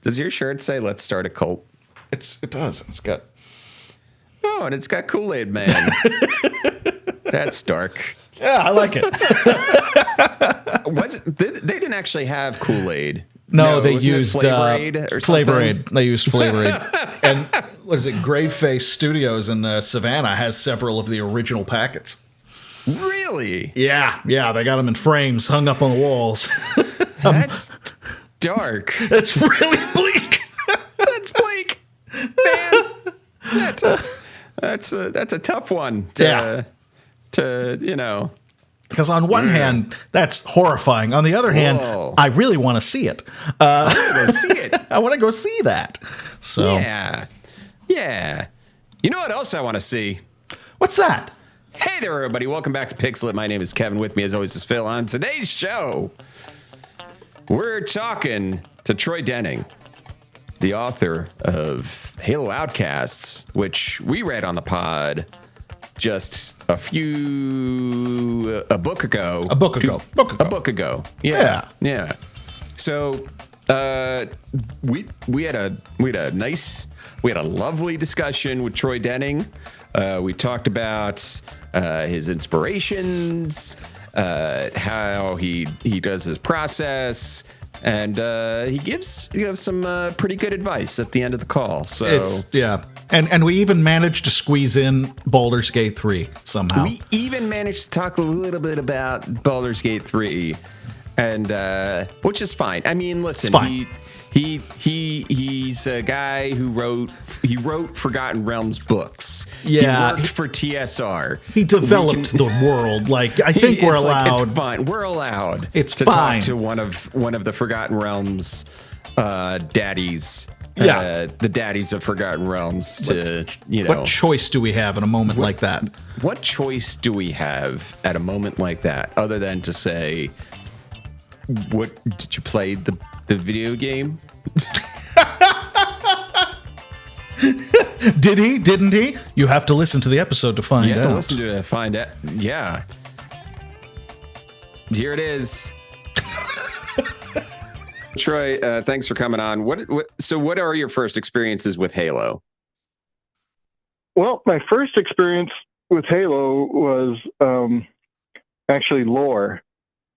Does your shirt say "Let's start a cult"? It does. It's got. Oh, and it's got Kool-Aid Man. That's dark. Yeah, I like it. They didn't actually have Kool-Aid. No, they used Flavor Aid or something? Flavor Aid. They used Flavor Aid. And what is it? Graveface Studios in Savannah has several of the original packets. Really? Yeah. They got them in frames hung up on the walls. That's dark. It's really bleak. That's bleak, man. That's a tough one. To Because on one hand, that's horrifying. On the other hand, I really want to see it. I want to go see it. I want to go see that. So yeah. You know what else I want to see? What's that? Hey there, everybody. Welcome back to Pixel. My name is Kevin. With me, as always, is Phil. On today's show, we're talking to Troy Denning, the author of Halo Outcasts, which we read on the pod just a book ago. A book ago. Yeah. So we had a lovely discussion with Troy Denning. We talked about his inspirations, how he does his process, and he gives some pretty good advice at the end of the call. So And we even managed to squeeze in Baldur's Gate 3 somehow. We even managed to talk a little bit about Baldur's Gate 3, and which is fine. I mean, listen, he's a guy who wrote Forgotten Realms books. Yeah, he worked for TSR. He developed the world. I think we're allowed. It's fine. We're allowed. It's to fine. Talk to one of the Forgotten Realms daddies. The daddies of Forgotten Realms. What choice do we have in a moment like that? What choice do we have at a moment like that, other than to say, "What did you play the video game?" Did he? Didn't he? You have to listen to the episode to find out. You have to listen to it to find out. Yeah. Here it is. Troy, thanks for coming on. What are your first experiences with Halo? Well, my first experience with Halo was actually lore.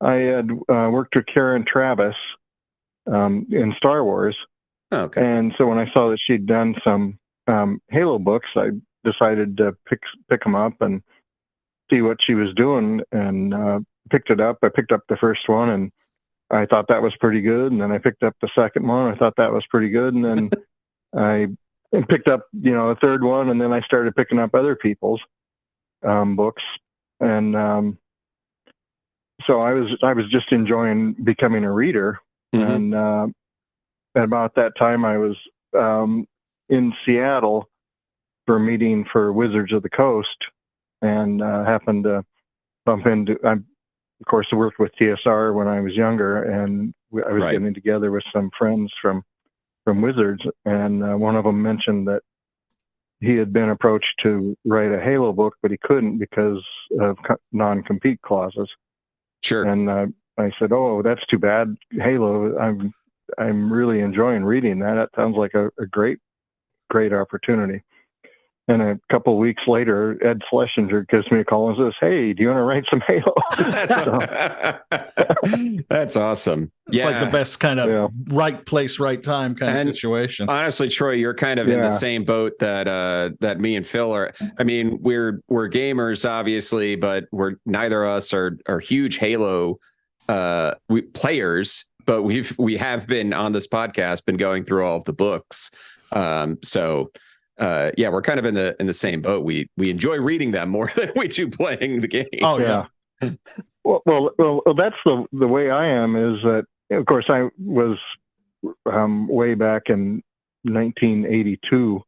I had worked with Karen Travis in Star Wars. Oh, okay. And so when I saw that she'd done some Halo books, I decided to pick them up and see what she was doing, and picked it up. I picked up the first one, and I thought that was pretty good. And then I picked up the second one. I thought that was pretty good. And then I picked up, a third one, and then I started picking up other people's books. And so I was just enjoying becoming a reader. Mm-hmm. And at about that time, I was in Seattle for a meeting for Wizards of the Coast, and happened to bump into. Of course, I worked with TSR when I was younger, and I was getting together with some friends from Wizards, and one of them mentioned that he had been approached to write a Halo book, but he couldn't because of non-compete clauses. Sure. And I said, "Oh, that's too bad. Halo, I'm really enjoying reading that. That sounds like a great opportunity." And a couple of weeks later, Ed Schlesinger gives me a call and says, "Hey, do you want to write some Halo?" That's awesome. It's like the best kind of right place, right time kind of situation. Honestly, Troy, you're kind of in the same boat that me and Phil are. I mean, we're gamers, obviously, but neither of us are huge Halo players. But we have been on this podcast, been going through all of the books. We're kind of in the same boat. We enjoy reading them more than we do playing the game. Oh yeah. Well, that's the way I am. Is that, of course, I was way back in 1982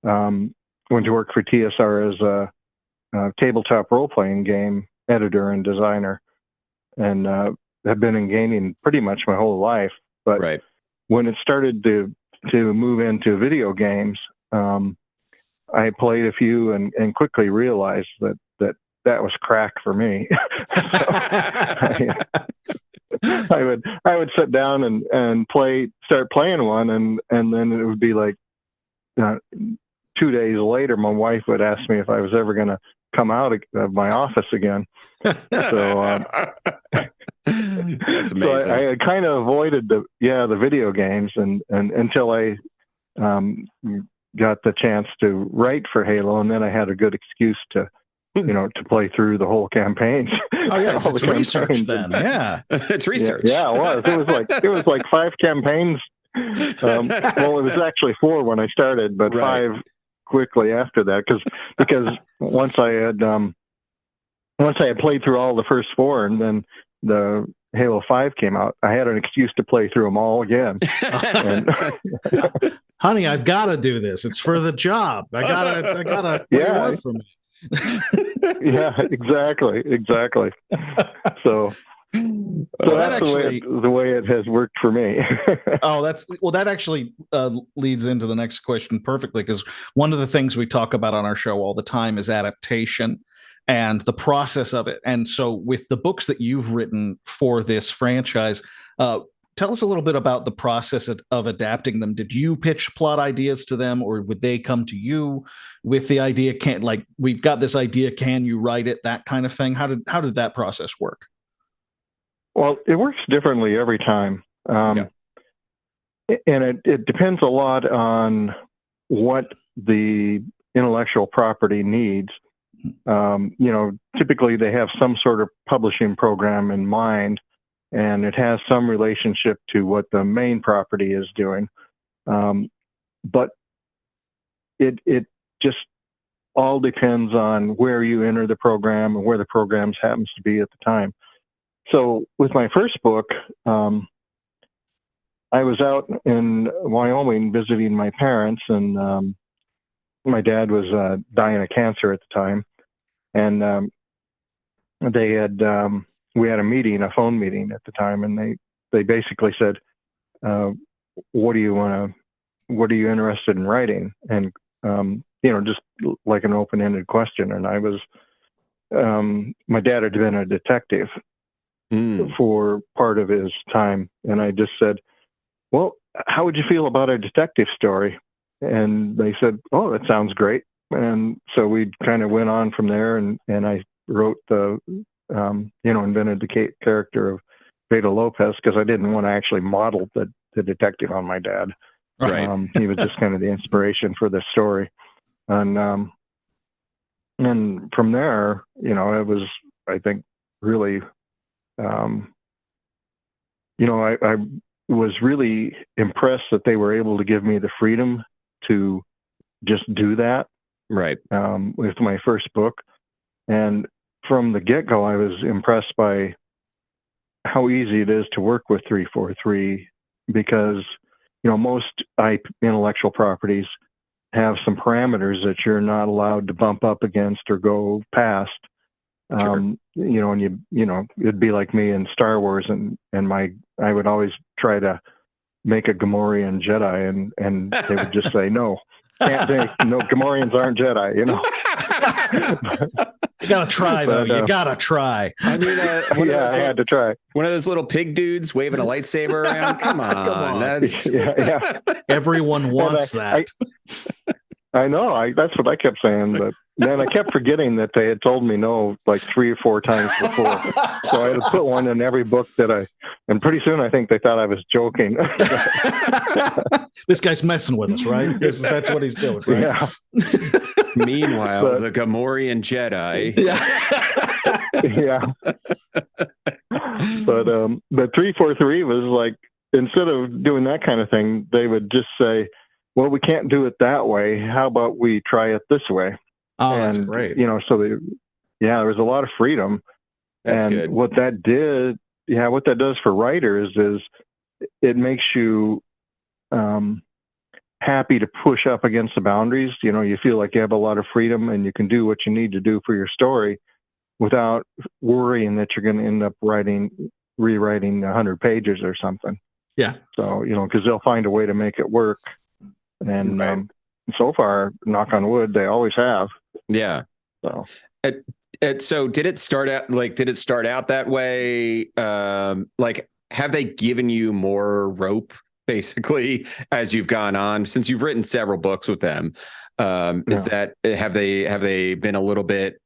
went to work for TSR as a tabletop role-playing game editor and designer, and have been in gaming pretty much my whole life. But when it started to move into video games, I played a few and quickly realized that was crack for me. I would sit down and start playing one, and then it would be like 2 days later, my wife would ask me if I was ever going to come out of my office again. So that's so amazing. I kind of avoided the video games and until I got the chance to write for Halo, and then I had a good excuse to to play through the whole campaigns. Oh yeah, it's research then. Yeah, it's research. Yeah, it was. It was like 5 campaigns. Well, it was actually 4 when I started, but Right. 5 quickly after that because once I had played through all the first 4, and then the Halo 5 came out, I had an excuse to play through them all again. Honey, I've got to do this. It's for the job. I gotta. What do you want from me? Yeah, exactly. So that's the way it has worked for me. That actually leads into the next question perfectly, because one of the things we talk about on our show all the time is adaptation and the process of it. And so with the books that you've written for this franchise, tell us a little bit about the process of adapting them. Did you pitch plot ideas to them, or would they come to you with the idea? We've got this idea, can you write it? That kind of thing. How did that process work? Well, it works differently every time. And it depends a lot on what the intellectual property needs. Typically they have some sort of publishing program in mind, and it has some relationship to what the main property is doing. But it just all depends on where you enter the program and where the program happens to be at the time. So with my first book, I was out in Wyoming visiting my parents, and my dad was dying of cancer at the time, and they had we had a phone meeting at the time, and they basically said, what are you interested in writing? And just like an open-ended question. And I was my dad had been a detective for part of his time, and I just said, well, how would you feel about a detective story? And they said, oh, that sounds great. And so we kind of went on from there, and I wrote invented the character of Veda Lopez, because I didn't want to actually model the detective on my dad. Right. He was just kind of the inspiration for this story. And from there, it was, I think, really, I was really impressed that they were able to give me the freedom to just do that. Right. With my first book. And from the get-go, I was impressed by how easy it is to work with 343, because, most intellectual properties have some parameters that you're not allowed to bump up against or go past. Sure. And it'd be like me in Star Wars, and I would always try to make a Gamorrean Jedi, and they would just say, no, Gamorreans aren't Jedi, You gotta try, though. You gotta try. I mean, I had to try. One of those little pig dudes waving a lightsaber around. Come on. Come on. That's Yeah. Everyone wants that. I know. That's what I kept saying, but then I kept forgetting that they had told me no like 3 or 4 times before. So I had to put one in every book and pretty soon I think they thought I was joking. This guy's messing with us, right? That's what he's doing, right? Yeah. Meanwhile, the Gamorrean Jedi. Yeah. But 343 was like, instead of doing that kind of thing, they would just say, well, we can't do it that way. How about we try it this way? Oh, that's great. So there was a lot of freedom. That's good. What that does for writers is it makes you happy to push up against the boundaries. You feel like you have a lot of freedom, and you can do what you need to do for your story without worrying that you're going to end up rewriting 100 pages or something. Yeah. So, because they'll find a way to make it work. And so far, knock on wood, they always have. Yeah. So So did it start out that way? Like, have they given you more rope basically as you've gone on, since you've written several books with them? Is Yeah. that, have they been a little bit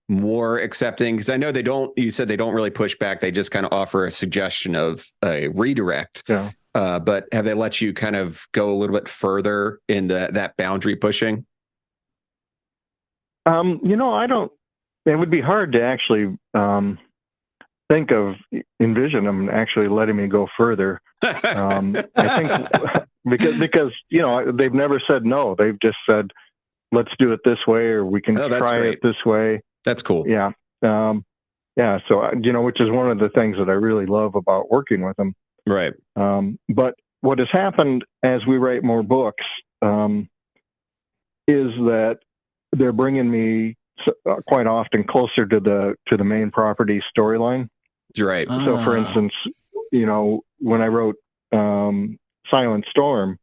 more accepting? Because I know you said they don't really push back. They just kind of offer a suggestion of a redirect. Yeah. But have they let you kind of go a little bit further in that boundary pushing? I don't. It would be hard to actually envision them actually letting me go further. I think because they've never said no. They've just said, let's do it this way, or we can That's try great. it this way. That's cool. Yeah. Yeah. So, which is one of the things that I really love about working with them. Right. But what has happened as we write more books is that they're bringing me quite often closer to the main property storyline. Right. So, for instance, when I wrote Silent Storm,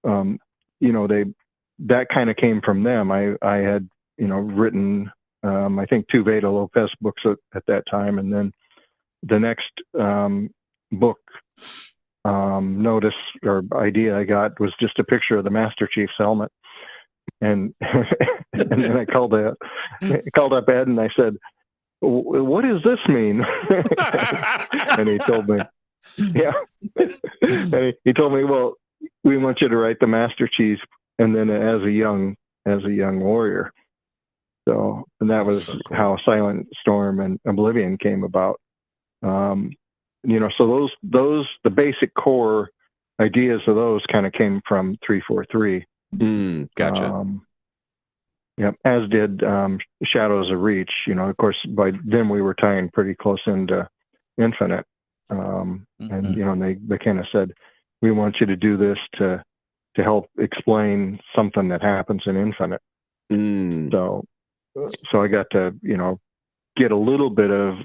that kind of came from them. I had written I think 2 Veda Lopez books at that time, and then the next book notice or idea I got was just a picture of the Master Chief's helmet, and and then I called up Ed and I said, what does this mean? And he told me, yeah. And he told me, well, we want you to write the Master Chief, and then as a young warrior. So, and that was so cool. How Silent Storm and Oblivion came about. So the basic core ideas of those kind of came from 343. Gotcha. Yep, as did Shadows of Reach. Of course, by then we were tying pretty close into Infinite, and they kind of said, we want you to do this to help explain something that happens in Infinite. So I got to get a little bit of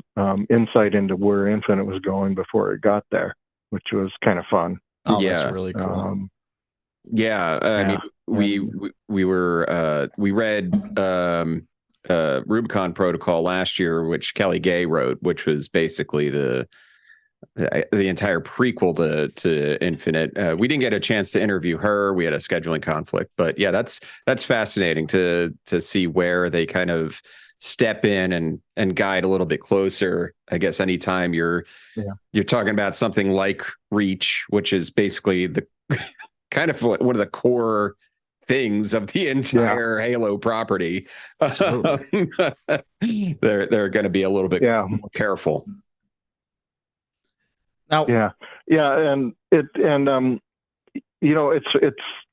insight into where Infinite was going before it got there, which was kind of fun. Oh, yeah, that's really cool. I mean, we read Rubicon Protocol last year, which Kelly Gay wrote, which was basically the entire prequel to Infinite. We didn't get a chance to interview her. We had a scheduling conflict, but yeah, that's fascinating to see where they kind of step in and guide a little bit closer. I guess anytime you're talking about something like Reach, which is basically the kind of one of the core things of the entire Halo property, they're going to be a little bit more careful. Now, and it's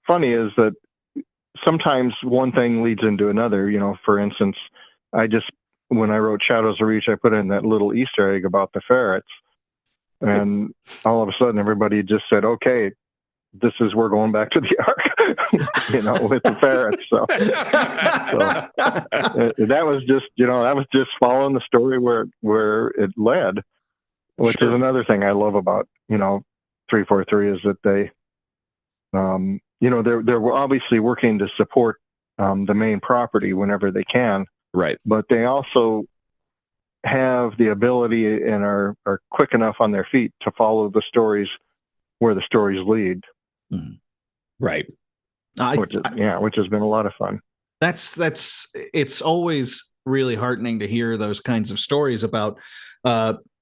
funny is that sometimes one thing leads into another. For instance, when I wrote Shadows of Reach, I put in that little Easter egg about the ferrets, and all of a sudden everybody just said, "Okay, we're going back to the Ark," with the ferrets. So that was just following the story where it led. Which is another thing I love about 343 is that they they're obviously working to support the main property whenever they can, right? But they also have the ability and are quick enough on their feet to follow the stories where the stories lead, right? Which has been a lot of fun. It's always really heartening to hear those kinds of stories about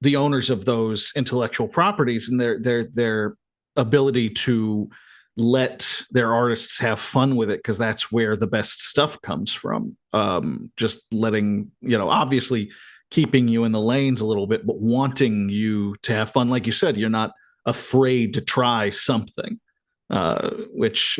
the owners of those intellectual properties and their ability to let their artists have fun with it, because that's where the best stuff comes from. Just letting, obviously keeping you in the lanes a little bit, but wanting you to have fun. Like you said, you're not afraid to try something, which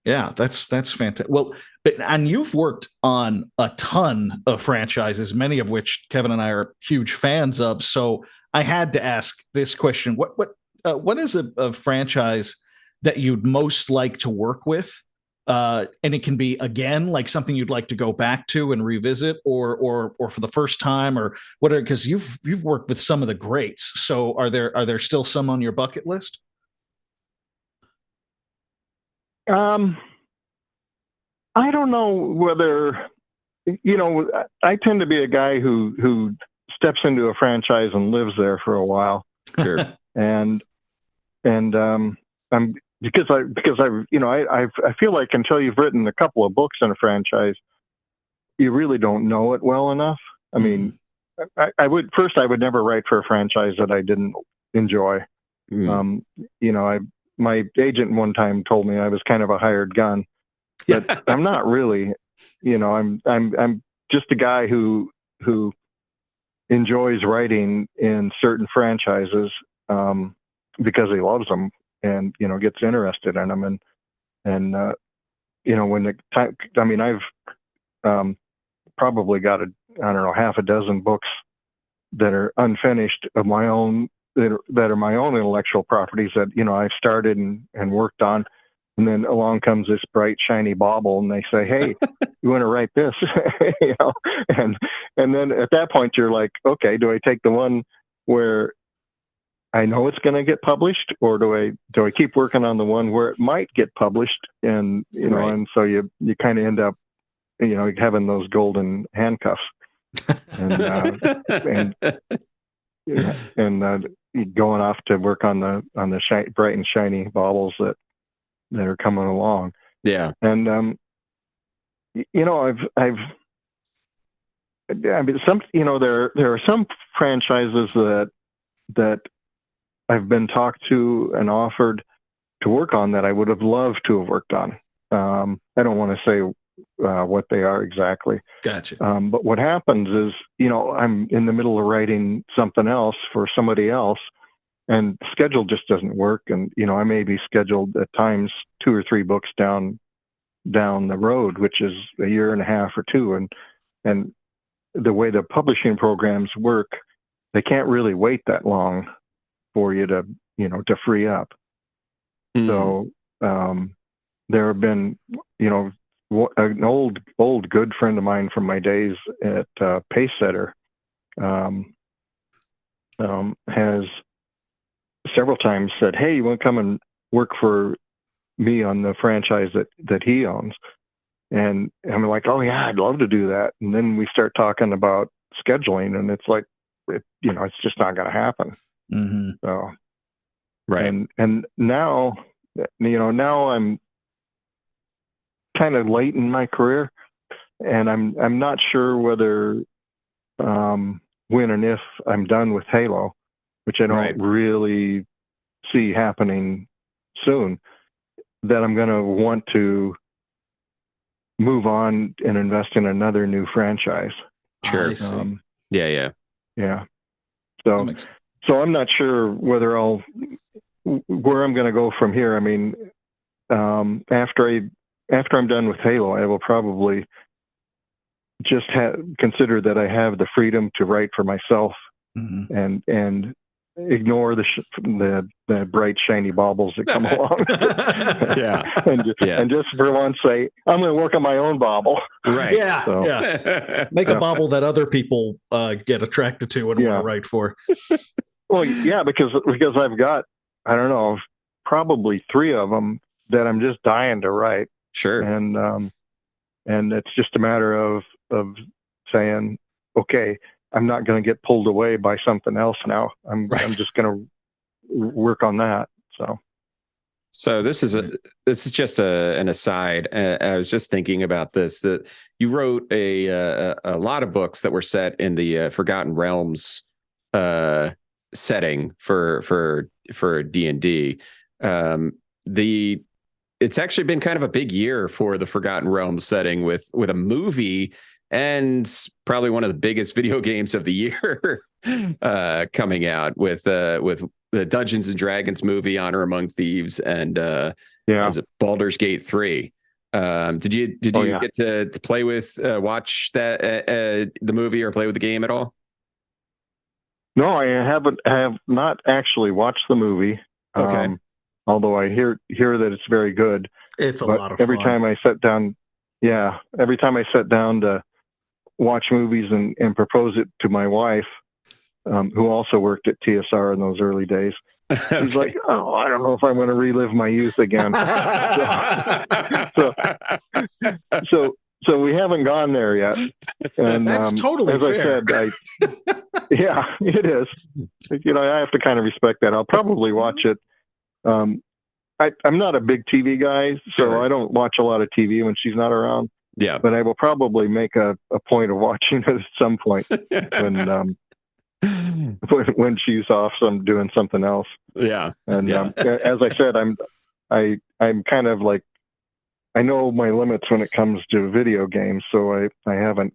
that's fantastic. Well, and you've worked on a ton of franchises, many of which Kevin and I are huge fans of. So I had to ask this question: what is a franchise that you'd most like to work with? And it can be, again, like something you'd like to go back to and revisit, or for the first time, or whatever. Because you've worked with some of the greats. So are there still some on your bucket list? I don't know whether I tend to be a guy who steps into a franchise and lives there for a while. Sure. And I'm because I feel like until you've written a couple of books in a franchise, you really don't know it well enough. I mean, I would never write for a franchise that I didn't enjoy. My agent one time told me I was kind of a hired gun, but I'm not really. I'm just a guy who enjoys writing in certain franchises because he loves them and gets interested in them and when the time. I mean, I've probably got half a dozen books that are unfinished of my own that are my own intellectual properties that I've started and worked on, and then along comes this bright shiny bauble and they say, hey, you want to write this? and then at that point you're like, okay, do I take the one where I know it's going to get published, or do I keep working on the one where it might get published? And Right. and so you kind of end up having those golden handcuffs and going off to work on the bright and shiny baubles that are coming along. Yeah. And I've I mean some there are some franchises that I've been talked to and offered to work on that I would have loved to have worked on. I don't want to say what they are exactly. Gotcha. But what happens is, I'm in the middle of writing something else for somebody else, and schedule just doesn't work. And I may be scheduled at times 2 or 3 books down the road, which is a year and a half or 2. And the way the publishing programs work, they can't really wait that long for you to free up. So there have been, an old good friend of mine from my days at Pacesetter has several times said, hey, you want to come and work for me on the franchise that he owns? And I'm like, oh yeah, I'd love to do that. And then we start talking about scheduling, and it's like, it's just not going to happen. Mm-hmm. So, right. And now, now I'm kind of late in my career, and I'm not sure whether when and if I'm done with Halo, which I don't really see happening soon, that I'm going to want to move on and invest in another new franchise. Sure. Yeah. So I'm not sure whether where I'm going to go from here. I mean, after I'm done with Halo, I will probably just consider that I have the freedom to write for myself, and ignore the bright shiny baubles that come along. And just for once say, I'm going to work on my own bauble. Right. Yeah. Make a bauble that other people get attracted to and want to write for. Well, yeah, because I've got, I don't know, probably 3 of them that I'm just dying to write. Sure. And it's just a matter of saying, okay, I'm not going to get pulled away by something else now. I'm just going to work on that. So this is just an aside. I was just thinking about this, that you wrote a lot of books that were set in the Forgotten Realms setting for D&D. It's actually been kind of a big year for the Forgotten Realms setting with a movie and probably one of the biggest video games of the year coming out with the Dungeons and Dragons movie, Honor Among Thieves, and is it Baldur's Gate 3? Did you get to play with watch that the movie or play with the game at all? No, I have not actually watched the movie. Okay. Although I hear that it's very good. It's a lot of fun. Every time I sit down to watch movies and propose it to my wife, who also worked at TSR in those early days, she's like, "Oh, I don't know if I'm going to relive my youth again." So we haven't gone there yet. And That's totally as fair. I said, yeah, it is. I have to kind of respect that. I'll probably watch it. I'm not a big TV guy, so Sure. I don't watch a lot of TV when she's not around. Yeah. But I will probably make a point of watching it at some point when she's off, doing something else. Yeah. And Yeah. as I said, I'm kind of like, I know my limits when it comes to video games, so I haven't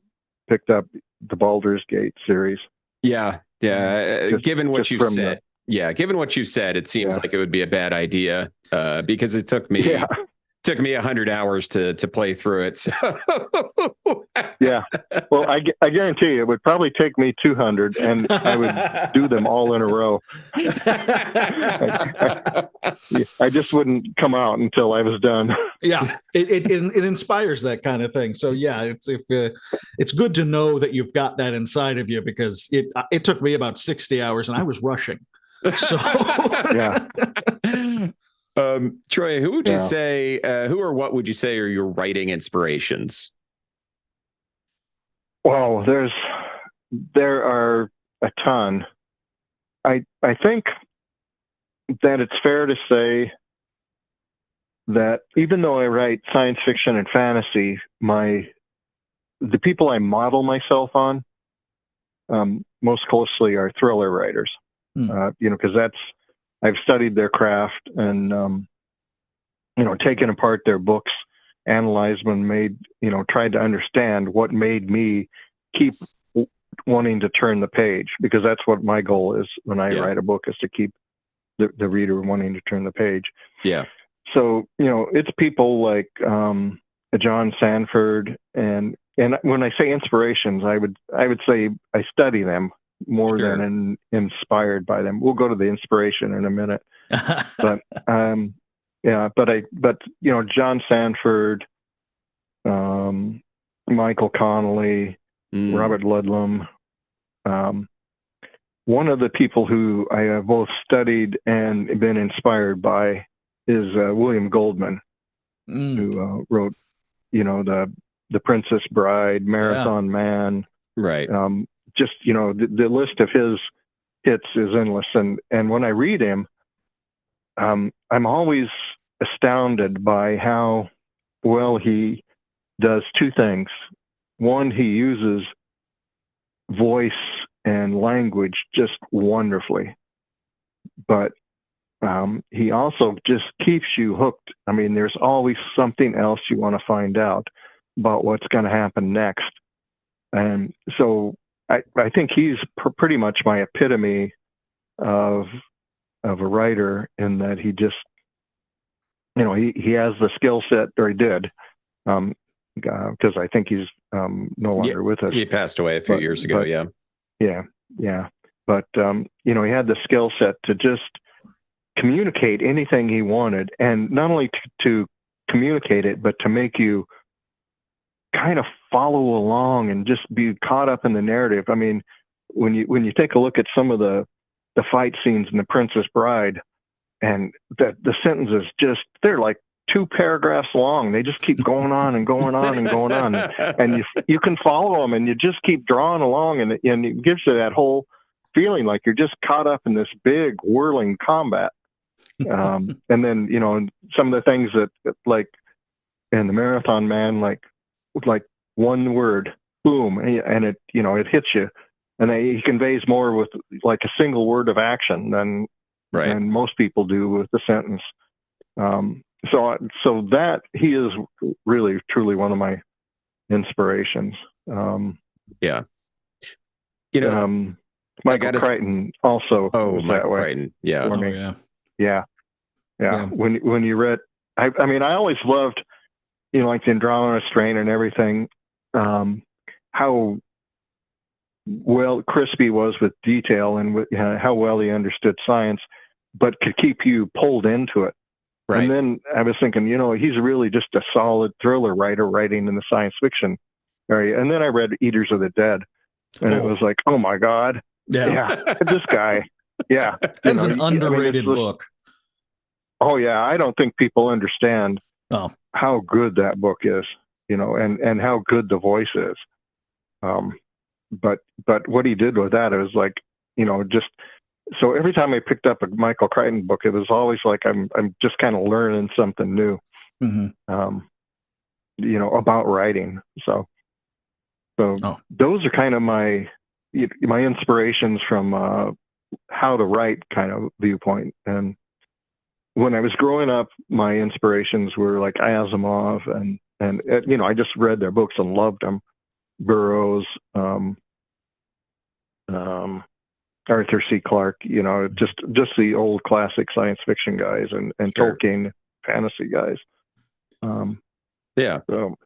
picked up the Baldur's Gate series. Yeah. Given what you've said, given what you said, it seems like it would be a bad idea because it took me 100 hours to play through it. So. Yeah. Well, I guarantee you, it would probably take me 200, and I would do them all in a row. I just wouldn't come out until I was done. Yeah, it inspires that kind of thing. So yeah, it's good to know that you've got that inside of you, because it took me about 60 hours and I was rushing. So yeah. Troy, who would you say, who or what would you say are your writing inspirations? Well, there are a ton. I think that it's fair to say that even though I write science fiction and fantasy, the people I model myself on most closely are thriller writers. Because I've studied their craft and taken apart their books, analyzed them, tried to understand what made me keep wanting to turn the page, because that's what my goal is when I write a book, is to keep the reader wanting to turn the page. Yeah. So, it's people like John Sanford, and when I say inspirations, I would say I study them more than inspired by them. We'll go to the inspiration in a minute. But John Sanford, Michael Connolly, Robert Ludlum. One of the people who I have both studied and been inspired by is William Goldman, who wrote, the Princess Bride, Marathon Man. Right. Just, the list of his hits is endless. And when I read him, I'm always astounded by how well he does two things. One, he uses voice and language just wonderfully, but he also just keeps you hooked. I mean, there's always something else you want to find out about what's going to happen next. And so I think he's pretty much my epitome of a writer, in that he just, he has the skill set, or he did, because I think he's no longer with us. He passed away a few years ago. Yeah. But, he had the skill set to just communicate anything he wanted, and not only to communicate it, but to make you kind of follow along and just be caught up in the narrative. I mean, when you take a look at some of the fight scenes in The Princess Bride, and the sentences they're like 2 paragraphs long. They just keep going on and going on and going on, and you can follow them, and you just keep drawing along, and it gives you that whole feeling like you're just caught up in this big whirling combat. And then some of the things that like in the Marathon Man, like one word, boom, and it it hits you, and he conveys more with like a single word of action than most people do with the sentence. So that he is really truly one of my inspirations. Michael Crichton also. Oh, Michael Crichton. Yeah. Oh, yeah. Yeah. When you read, I mean, I always loved, like the Andromeda Strain and everything, how well Crispy was with detail, and how well he understood science, but could keep you pulled into it. Right. And then I was thinking, he's really just a solid thriller writer writing in the science fiction area. And then I read Eaters of the Dead, and it was like, oh my God. Yeah. This guy. Yeah. That's an underrated book. Oh yeah. I don't think people understand how good that book is. and how good the voice is. But what he did with that, it was like, just so every time I picked up a Michael Crichton book, it was always like I'm just kind of learning something new, about writing. So those are kind of my inspirations from how to write kind of viewpoint. And when I was growing up, my inspirations were like Asimov and I just read their books and loved them. Burroughs, Arthur C. Clarke, just the old classic science fiction guys and Sure. Tolkien fantasy guys. Yeah. So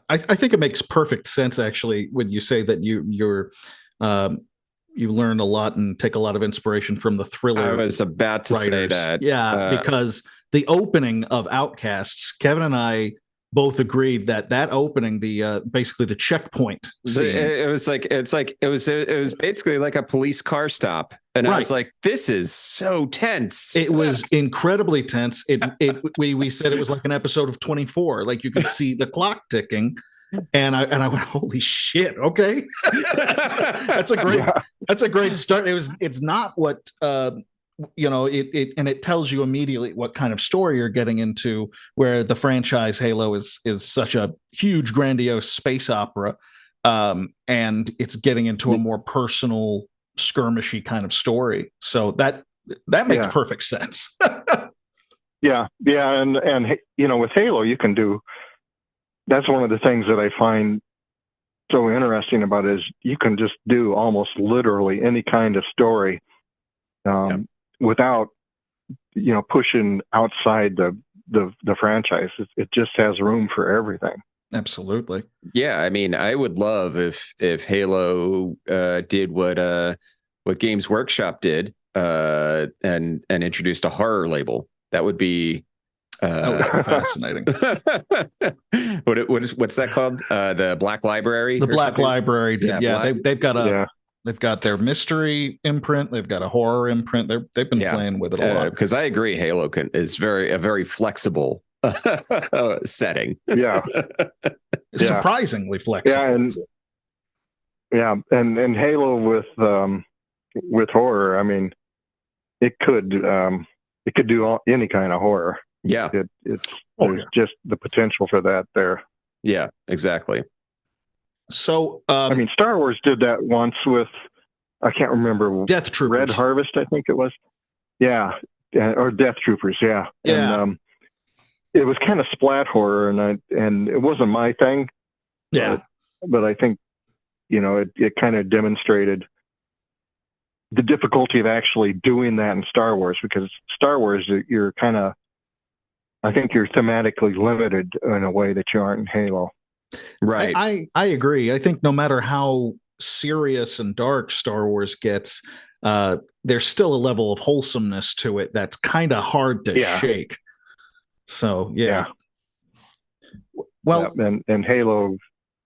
I think it makes perfect sense, actually, when you say that you learn a lot and take a lot of inspiration from the thriller. I was about to say that. Yeah, because the opening of Outcasts, Kevin and I both agreed that opening, the basically the checkpoint scene, it was basically like a police car stop, and I was like, this is so tense. It was incredibly tense. We said it was like an episode of 24, like you could see the clock ticking, and I went, holy shit, okay. that's a great start. It's not what it tells you immediately what kind of story you're getting into, where the franchise Halo is such a huge, grandiose space opera, and it's getting into a more personal, skirmishy kind of story. So that makes perfect sense. yeah, and with Halo, you can do. That's one of the things that I find so interesting about it, is you can just do almost literally any kind of story. Without pushing outside the franchise. It just has room for everything. Absolutely. Yeah, I mean, I would love if Halo did what Games Workshop did, and introduced a horror label. That would be fascinating. What's that called? The Black Library. The Black Library did. Yeah, they've got a. Yeah. They've got their mystery imprint. They've got a horror imprint. They've been playing with it a lot. Because I agree, Halo is a very flexible setting. Yeah, surprisingly flexible. Yeah, and Halo with horror. I mean, it could do any kind of horror. Yeah, there's just the potential for that there. Yeah, exactly. So, I mean, Star Wars did that once with, I can't remember, Death Troopers. Red Harvest, I think it was. Yeah, or Death Troopers. Yeah. And it was kind of splat horror, and it wasn't my thing. Yeah, but I think it kind of demonstrated the difficulty of actually doing that in Star Wars, because Star Wars, I think you're thematically limited in a way that you aren't in Halo. Right. I agree. I think no matter how serious and dark Star Wars gets, there's still a level of wholesomeness to it that's kind of hard to shake. So yeah. Well, and Halo,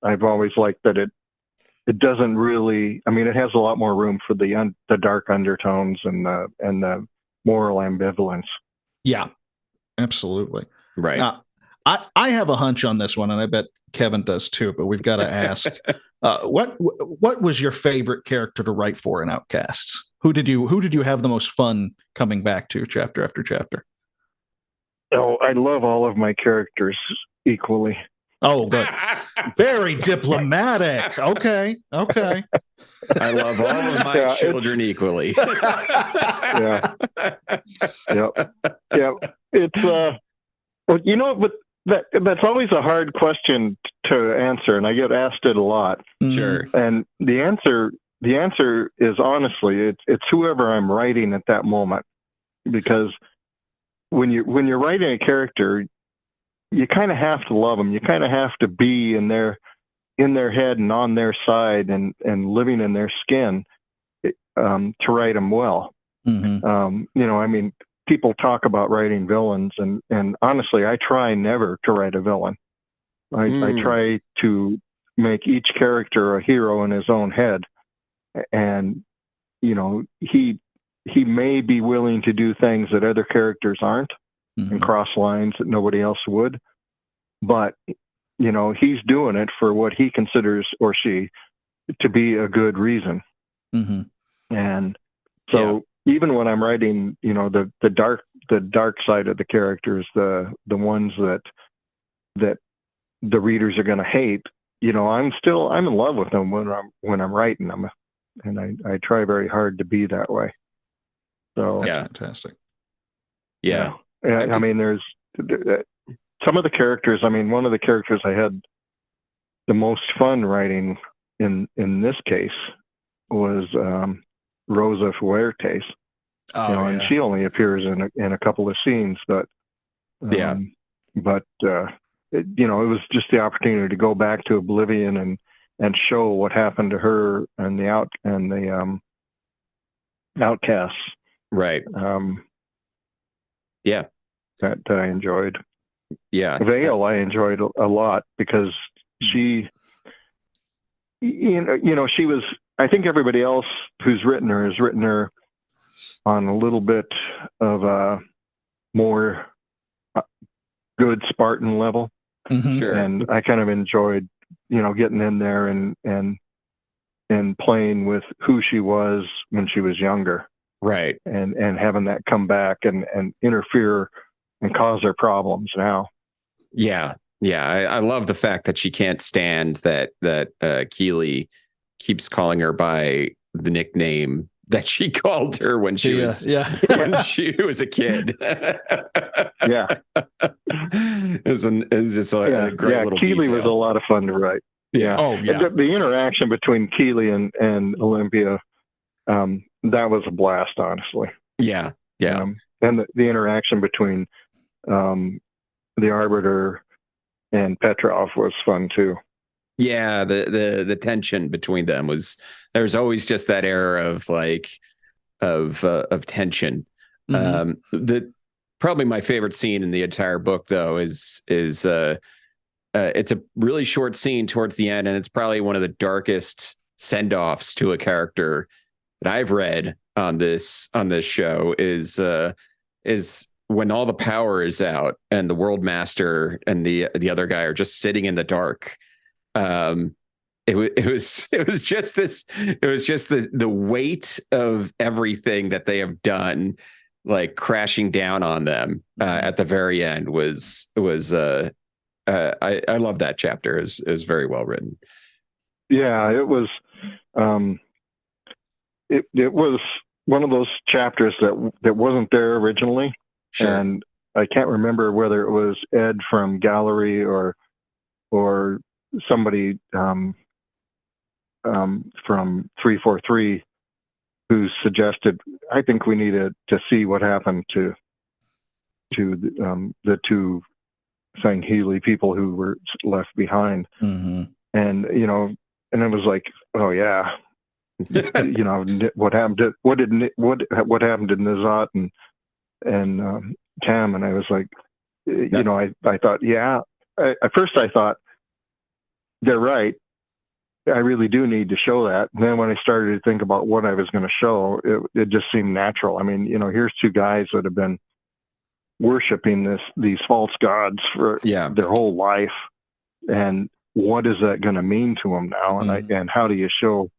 I've always liked that it doesn't really. I mean, it has a lot more room for the dark undertones and the moral ambivalence. Yeah, absolutely. Right. Now, I have a hunch on this one, and I bet Kevin does too, but we've got to ask, what was your favorite character to write for in Outcasts? Who did you have the most fun coming back to chapter after chapter? Oh, I love all of my characters equally. Oh, good. Very diplomatic. Okay. I love all of my children equally. Yeah. It's but that's always a hard question to answer, and I get asked it a lot. Sure. And the answer is, honestly, it's whoever I'm writing at that moment, because when you're writing a character, you kind of have to love them. You kind of have to be in their head and on their side and living in their skin to write them well. Mm-hmm. I mean, people talk about writing villains, and honestly, I try never to write a villain. I try to make each character a hero in his own head, and he may be willing to do things that other characters aren't, and cross lines that nobody else would, but he's doing it for what he considers, or she, to be a good reason. Mm-hmm. And so even when I'm writing, the dark side of the characters, the ones that the readers are going to hate, I'm in love with them when I'm writing them, and I try very hard to be that way. So that's fantastic. Yeah. I mean, there's some of the characters. I mean, one of the characters I had the most fun writing in this case was Rosa Fuertes. And she only appears in a couple of scenes, but it was just the opportunity to go back to Oblivion and show what happened to her and the Outcasts. Right. That I enjoyed. Yeah. Vale I enjoyed a lot because she, she was. I think everybody else who's written her has written her on a little bit of a more good Spartan level. Mm-hmm. Sure. And I kind of enjoyed, getting in there and playing with who she was when she was younger. Right. And having that come back and interfere and cause her problems now. Yeah. Yeah. I love the fact that she can't stand that Keeley keeps calling her by the nickname that she called her when she was when she was a kid. Yeah. It's just a great little Keeley detail. was a lot of fun to write. Yeah. Oh, yeah. The interaction between Keeley and Olympia, that was a blast, honestly. Yeah. Yeah. And the interaction between the Arbiter and Petrov was fun too. Yeah, the tension between them there's always just that air of of tension. Mm-hmm. Probably my favorite scene in the entire book though is it's a really short scene towards the end, and it's probably one of the darkest send-offs to a character that I've read on this show is when all the power is out and the World Master and the other guy are just sitting in the dark. It was just the weight of everything that they have done, like crashing down on them at the very end was I love that chapter. It was very well written. Yeah, it was it was one of those chapters that wasn't there originally. Sure. And I can't remember whether it was Ed from Gallery or somebody from 343 who suggested, I think we needed to see what happened to the two Sangheili people who were left behind. Mm-hmm. And and it was like, oh yeah, what happened to what happened to Nizat and Tam, and I was like, I thought, at first I thought they're right. I really do need to show that. And then when I started to think about what I was going to show, it just seemed natural. I mean, here's two guys that have been worshiping these false gods for their whole life, and what is that going to mean to them now? And and how do you show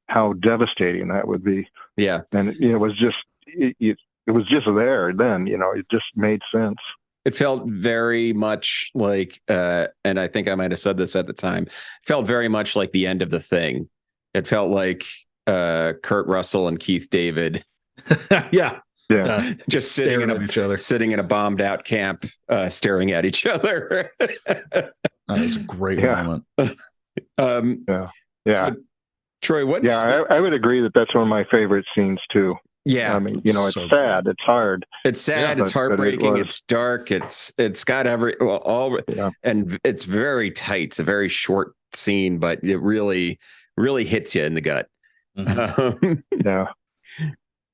how devastating that would be? Yeah, and it was just it was just there. Then it just made sense. It felt very much like, and I think I might have said this at the time, it felt very much like the end of The Thing. It felt like Kurt Russell and Keith David. Yeah. Just sitting at each other, sitting in a bombed out camp, staring at each other. That was a great moment. So, Troy, what's... Yeah, I would agree that that's one of my favorite scenes too. Yeah, I mean, it's so sad, it's hard, it's sad, it's heartbreaking, it's dark, it's got and it's very tight. It's a very short scene, but it really hits you in the gut. Yeah.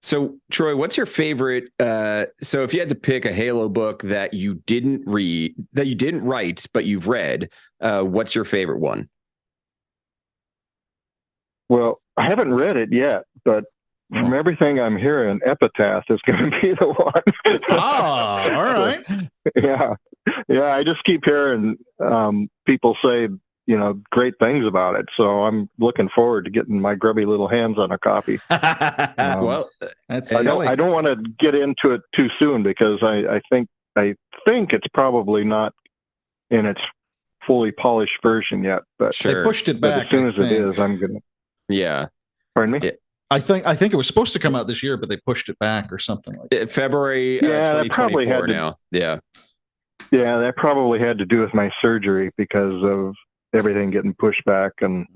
So, Troy, what's your favorite? So, if you had to pick a Halo book that you didn't write, but you've read, what's your favorite one? Well, I haven't read it yet, but from everything I'm hearing, Epitaph is going to be the one. All right. Yeah. Yeah, I just keep hearing people say, great things about it. So I'm looking forward to getting my grubby little hands on a copy. Well, That's I Kelly. don't want to get into it too soon because I think it's probably not in its fully polished version yet. But They sure. pushed it but back. as soon I as it think. is, I'm gonna. Yeah. Pardon me. Yeah. I think it was supposed to come out this year, but they pushed it back or something like that. February that probably 2024 had to, now. Yeah. Yeah, that probably had to do with my surgery because of everything getting pushed back, and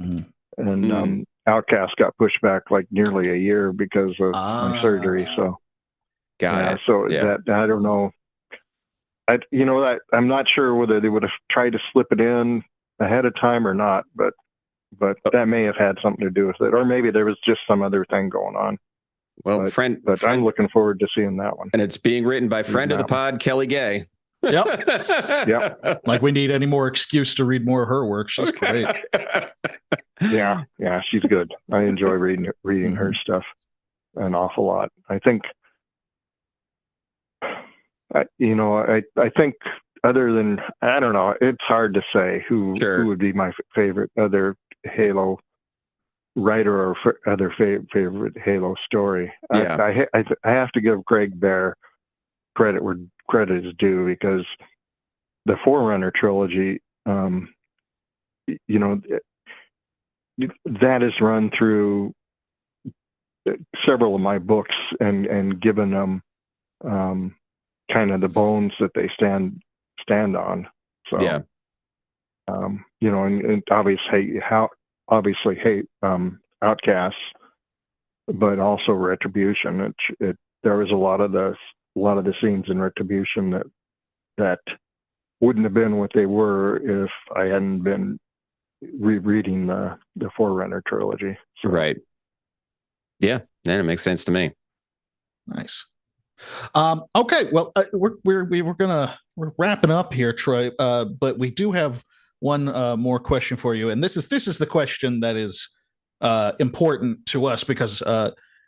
Outcasts got pushed back like nearly a year because of my surgery. So got it. So that I don't know. I'm not sure whether they would have tried to slip it in ahead of time or not, but that may have had something to do with it, or maybe there was just some other thing going on. Well, but I'm looking forward to seeing that one. And it's being written by friend of the pod, Kelly Gay. Yep. Yep. Like we need any more excuse to read more of her work. She's great. Yeah, she's good. I enjoy reading her stuff an awful lot. I think, I think other than, I don't know, it's hard to say who would be my favorite other Halo writer or other favorite Halo story. Yeah. I have to give Greg Bear credit where credit is due, because the Forerunner trilogy, that is run through several of my books and given them kind of the bones that they stand on. So, yeah. And obviously hate Outcasts, but also Retribution. There was a lot of the scenes in Retribution that wouldn't have been what they were if I hadn't been rereading the Forerunner trilogy. So. Right. Yeah, it makes sense to me. Nice. Okay, well, we're wrapping up here, Troy. But we do have one more question for you, and this is the question that is important to us because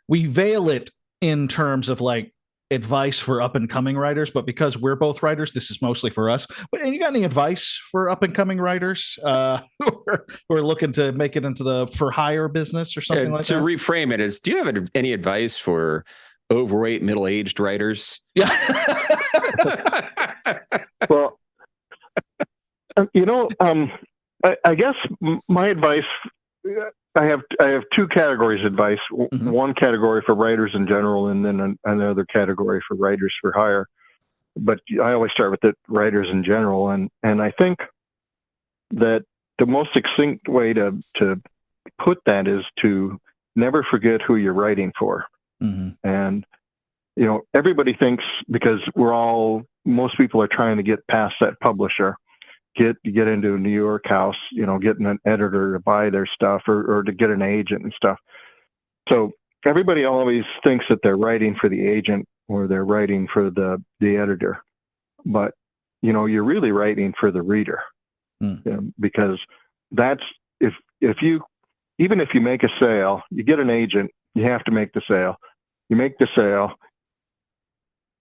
we veil it in terms of like advice for up and coming writers, but because we're both writers, this is mostly for us. But and you got any advice for up and coming writers who are looking to make it into the for hire business or something like that? To reframe it is, do you have any advice for overweight middle-aged writers? Yeah. Well, I guess my advice, I have two categories of advice. Mm-hmm. One category for writers in general, and then another category for writers for hire. But I always start with the writers in general, and I think that the most succinct way to put that is to never forget who you're writing for. Mm-hmm. And everybody thinks, because most people are trying to get past that publisher, get into a New York house, getting an editor to buy their stuff or to get an agent and stuff. So everybody always thinks that they're writing for the agent or they're writing for the editor, but you're really writing for the reader. Because that's if you make a sale, you get an agent, you have to make the sale. You make the sale,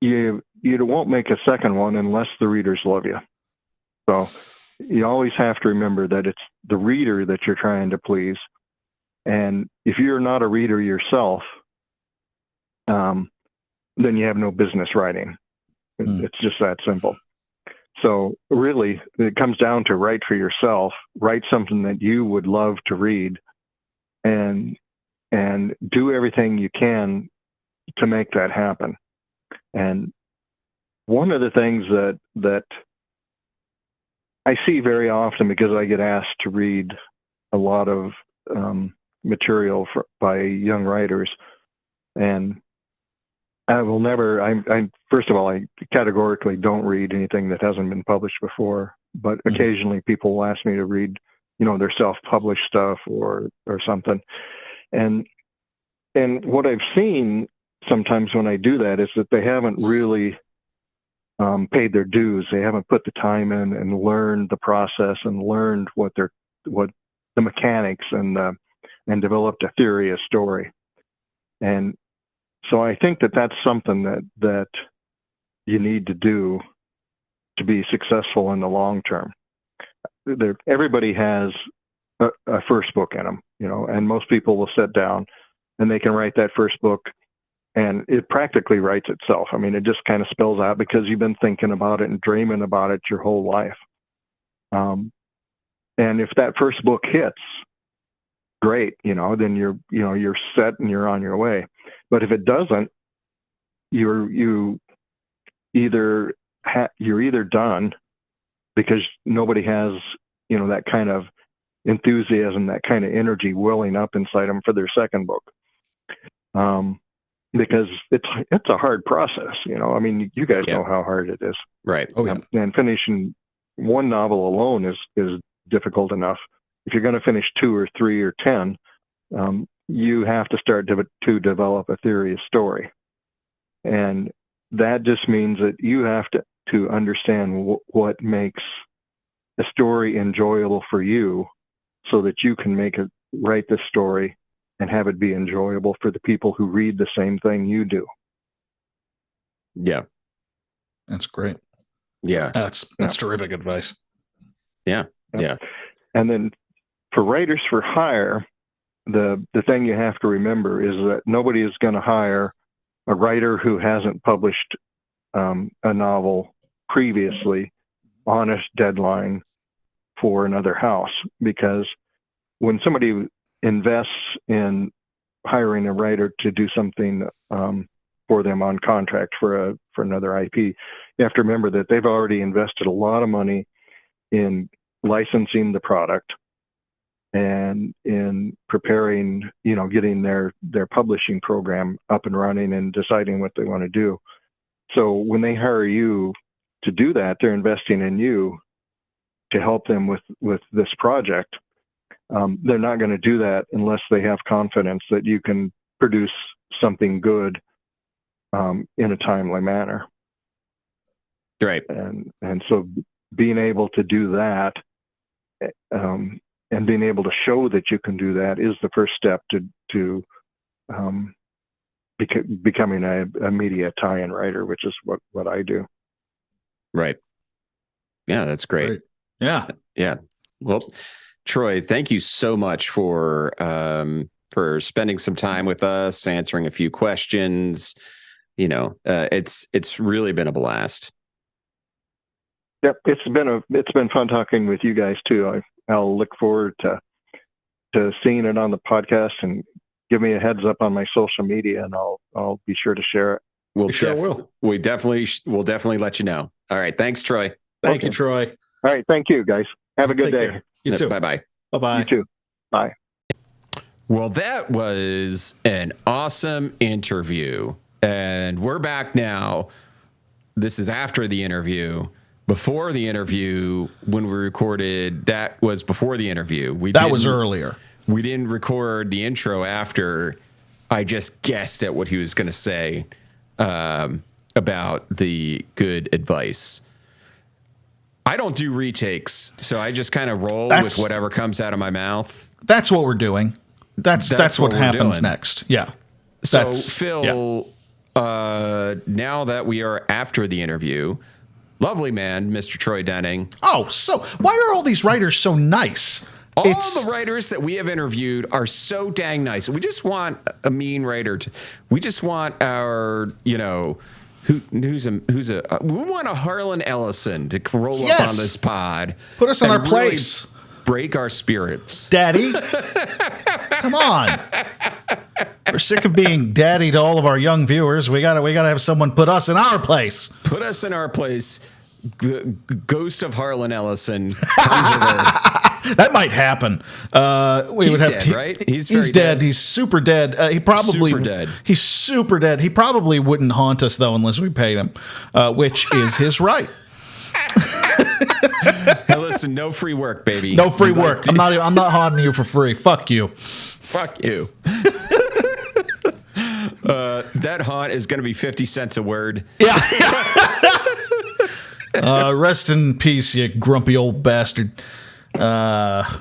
you won't make a second one unless the readers love you. So you always have to remember that it's the reader that you're trying to please. And if you're not a reader yourself, then you have no business writing. It's just that simple. So really, it comes down to write for yourself, write something that you would love to read, and do everything you can to make that happen. And one of the things that I see very often, because I get asked to read a lot of material by young writers, and I will never. I first of all, I categorically don't read anything that hasn't been published before. But occasionally, people will ask me to read, their self-published stuff or something. And what I've seen sometimes when I do that is that they haven't really paid their dues. They haven't put the time in and learned the process and learned what the mechanics and developed a theory, a story. And so I think that that's something that you need to do to be successful in the long term. Everybody has a first book in them, and most people will sit down and they can write that first book, and it practically writes itself. I mean, it just kind of spills out because you've been thinking about it and dreaming about it your whole life. And if that first book hits, great, then you're set and you're on your way. But if it doesn't, you're either done because nobody has that kind of enthusiasm, that kind of energy welling up inside them for their second book, because it's a hard process. I mean, you guys know how hard it is, right? Oh, yeah. And finishing one novel alone is difficult enough. If you're going to finish 2 or 3 or 10, you have to start to develop a theory of story. And that just means that you have to understand what makes a story enjoyable for you so that you can write the story and have it be enjoyable for the people who read the same thing you do. Yeah. That's great. Yeah. That's terrific advice. Yeah. Yeah. And then for writers for hire, the thing you have to remember is that nobody is going to hire a writer who hasn't published a novel previously on a deadline for another house, because when somebody invests in hiring a writer to do something for them on contract for another IP, you have to remember that they've already invested a lot of money in licensing the product and in preparing, getting their publishing program up and running and deciding what they want to do. So when they hire you to do that, they're investing in you to help them with this project. They're not going to do that unless they have confidence that you can produce something good in a timely manner. Right. And so being able to do that and being able to show that you can do that is the first step to becoming a media tie-in writer, which is what I do. Right. Yeah, that's great. Yeah. Yeah. Well, Troy, thank you so much for spending some time with us, answering a few questions. It's really been a blast. Yep, it's been fun talking with you guys too. I'll look forward to seeing it on the podcast, and give me a heads up on my social media, and I'll be sure to share it. We'll We we'll definitely let you know. All right. Thanks, Troy. Thank you, Troy. All right. Thank you, guys. Have a good day. Care. You too. Bye-bye. Bye-bye. You too. Bye. Well, that was an awesome interview. And we're back now. This is after the interview. Before the interview, when we recorded, that was before the interview. That was earlier. We didn't record the intro after. I just guessed at what he was going to say about the good advice. I don't do retakes, so I just kind of roll with whatever comes out of my mouth. That's what we're doing. That's what happens next. Yeah. So, Phil, now that we are after the interview, lovely man, Mr. Troy Denning. Oh, so why are all these writers so nice? All the writers that we have interviewed are so dang nice. We just want a mean writer. We just want our, we want a Harlan Ellison to roll up on this pod. Put us in our place. Really break our spirits. Daddy. Come on. We're sick of being daddy to all of our young viewers. We gotta have someone put us in our place. Put us in our place. The ghost of Harlan Ellison. That might happen. He's dead, right? He's dead. He's super dead. He's super dead. He probably wouldn't haunt us though unless we paid him, which is his right. Hey, listen, no free work, baby. No free work. I'm not haunting you for free. Fuck you. Fuck you. That haunt is going to be 50 cents a word. Yeah. Rest in peace, you grumpy old bastard. Oh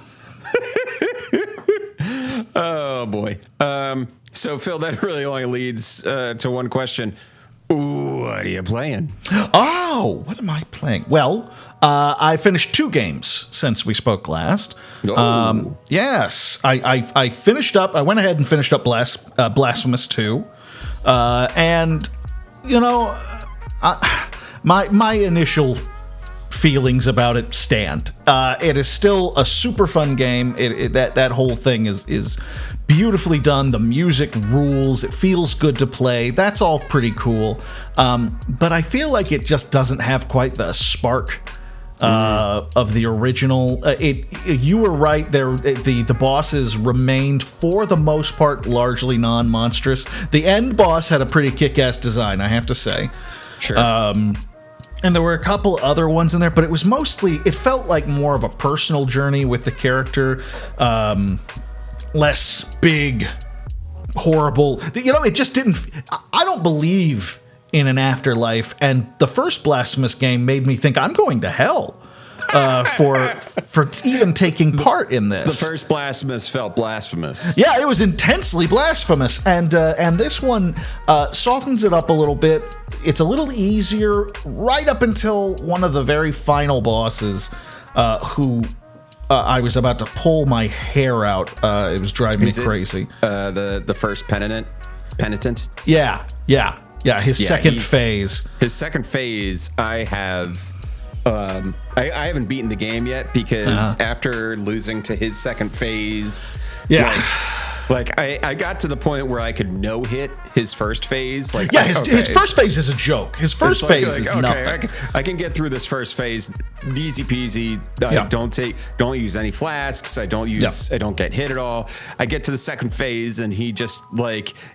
boy. So Phil, that really only leads to one question. Ooh, what are you playing? Oh, what am I playing? Well, I finished 2 games since we spoke last. Yes, I finished up. I went ahead and finished up Blasphemous 2, and you know, my initial feelings about it stand. It is still a super fun game. That whole thing is beautifully done. The music rules. It feels good to play. That's all pretty cool. But I feel like it just doesn't have quite the spark of the original. You were right there. The bosses remained, for the most part, largely non-monstrous. The end boss had a pretty kick-ass design, I have to say. Sure. And there were a couple other ones in there, but it was mostly, it felt like more of a personal journey with the character. Less big, horrible. You know, it just didn't. I don't believe in an afterlife, and the first Blasphemous game made me think I'm going to hell for even taking part in this. The first Blasphemous felt blasphemous. Yeah, it was intensely blasphemous, and this one softens it up a little bit. It's a little easier right up until one of the very final bosses, who I was about to pull my hair out. It was driving me crazy. The first penitent. Yeah. His second phase. His second phase. I have. I haven't beaten the game yet because after losing to his second phase, like I got to the point where I could no hit his first phase. Like, his first phase is a joke. His first phase is nothing. I can get through this first phase easy peasy. I don't use any flasks. I don't get hit at all. I get to the second phase and he just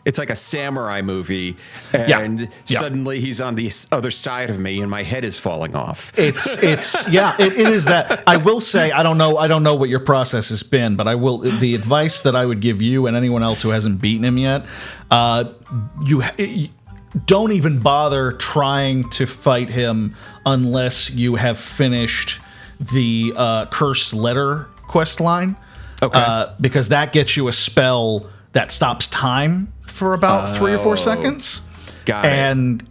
it's like a samurai movie, and suddenly he's on the other side of me and my head is falling off. It is that. I will say I don't know what your process has been, but the advice that I would give you and anyone else who hasn't beaten him yet, you don't even bother trying to fight him unless you have finished the Cursed Letter quest line. Okay. Because that gets you a spell that stops time for about 3 or 4 seconds. Got it.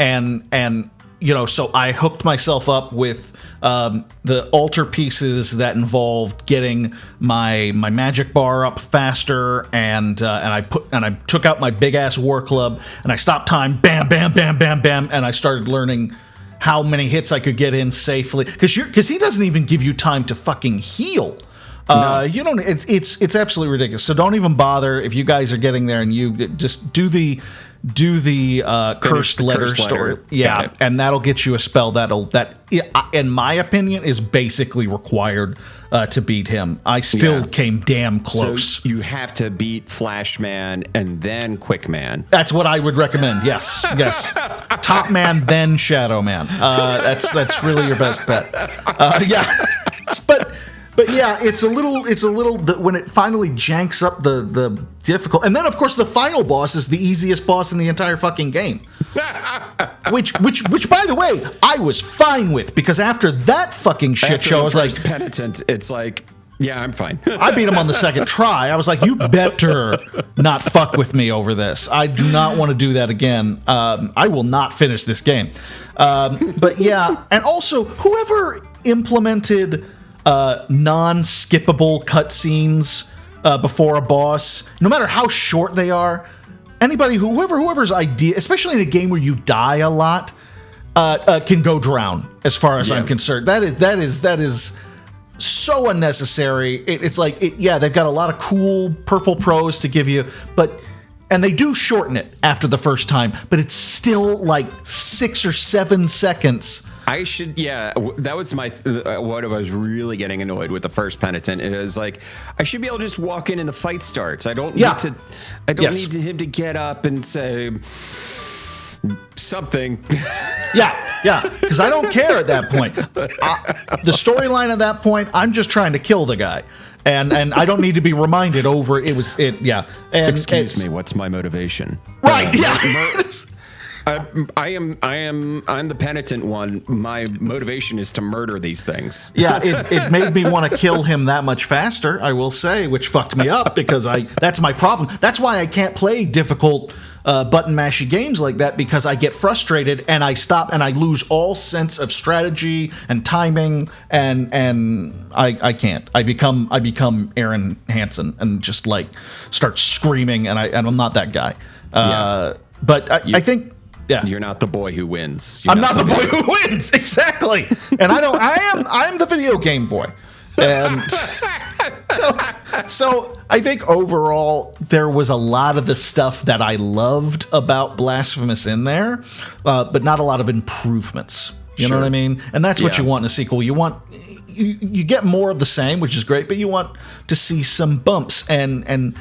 And you know, so I hooked myself up with the altar pieces that involved getting my magic bar up faster, and I took out my big ass war club and I stopped time, bam, bam, bam, bam, bam, and I started learning how many hits I could get in safely, because he doesn't even give you time to fucking heal. No. You don't. It's absolutely ridiculous. So don't even bother if you guys are getting there, and you just do the Cursed Letter story. Yeah, and that'll get you a spell that in my opinion is basically required to beat him. I still came damn close. So you have to beat Flash Man and then Quick Man. That's what I would recommend. Yes. Top Man, then Shadow Man. That's really your best bet. But yeah, it's a little when it finally janks up the difficult, and then of course the final boss is the easiest boss in the entire fucking game, which by the way I was fine with, because after that fucking shit show I was like, penitent, it's like, yeah, I'm fine. I beat him on the second try. I was like, you better not fuck with me over this. I do not want to do that again. I will not finish this game. But yeah, and also whoever implemented non-skippable cutscenes before a boss, no matter how short they are, whoever's idea, especially in a game where you die a lot, can go drown. As far as I'm concerned, that is so unnecessary. It's like, they've got a lot of cool purple pros to give you, and they do shorten it after the first time, but it's still like 6 or 7 seconds. That was my what I was really getting annoyed with the first penitent. It was like, I should be able to just walk in and the fight starts. I don't need need him to get up and say something. Yeah, because I don't care at that point. The storyline at that point, I'm just trying to kill the guy. And I don't need to be reminded over it. And excuse me, what's my motivation? Right, I'm the penitent one. My motivation is to murder these things. Yeah, it made me want to kill him that much faster, I will say, which fucked me up, because that's my problem. That's why I can't play difficult button mashy games like that because I get frustrated and I stop and I lose all sense of strategy and timing and I can't. I become Aaron Hansen and just like start screaming and I'm not that guy. But I think. Yeah. You're not the boy who wins. I'm not the boy who wins. Exactly. And I'm the video game boy. And so I think overall there was a lot of the stuff that I loved about Blasphemous in there, but not a lot of improvements. You know what I mean? And that's what you want in a sequel. You want you get more of the same, which is great, but you want to see some bumps and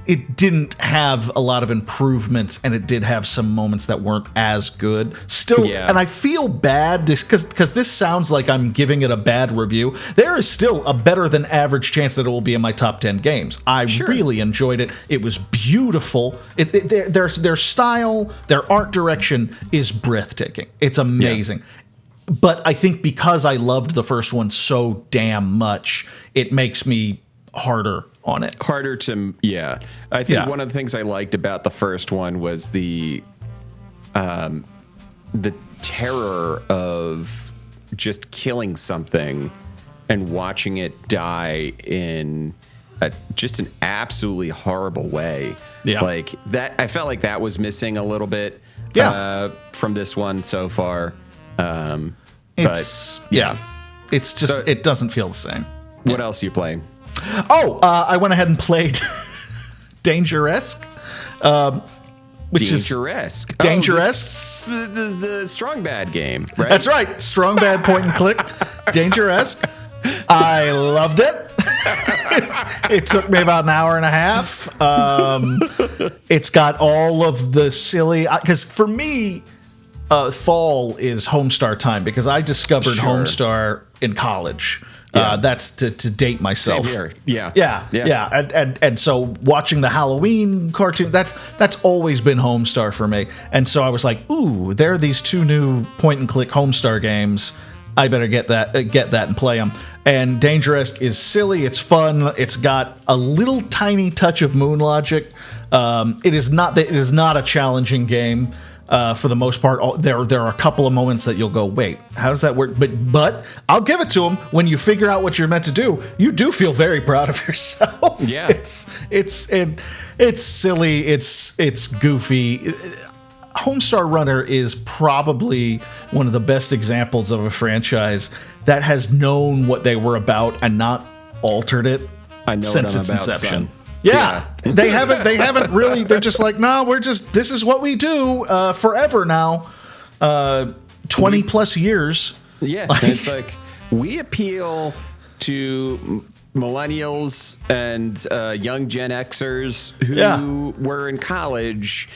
it didn't have a lot of improvements, and it did have some moments that weren't as good. Still, and I feel bad because this sounds like I'm giving it a bad review. There is still a better than average chance that it will be in my top 10 games. I really enjoyed it. It was beautiful. Their style, their art direction is breathtaking. It's amazing. Yeah. But I think because I loved the first one so damn much, it makes me harder on it. Harder to, I think one of the things I liked about the first one was the terror of just killing something and watching it die in just an absolutely horrible way. Yeah. Like that, I felt like that was missing a little bit from this one so far. It's just, so, it doesn't feel the same. What else are you playing? I went ahead and played Dangeresque, which Dangeresque. is Dangeresque. The Strong Bad game, right? That's right. Strong Bad point and click. Dangeresque. I loved it. It took me about an hour and a half. It's got all of the silly, because for me, fall is Homestar time because I discovered Homestar in college. That's to date myself. Same here. And so watching the Halloween cartoon, that's always been Homestar for me. And so I was like, ooh, there are these two new point and click Homestar games. I better get that and play them. And Dangeresque is silly. It's fun. It's got a little tiny touch of moon logic. It is not a challenging game. For the most part, there are a couple of moments that you'll go, wait, how does that work? But I'll give it to them. When you figure out what you're meant to do, you do feel very proud of yourself. Yeah, it's silly. It's goofy. Homestar Runner is probably one of the best examples of a franchise that has known what they were about and not altered it since its inception. Yeah. They haven't really, they're just like, no, this is what we do forever now. 20 plus years. Yeah. It's like, we appeal to millennials and young Gen Xers who were in college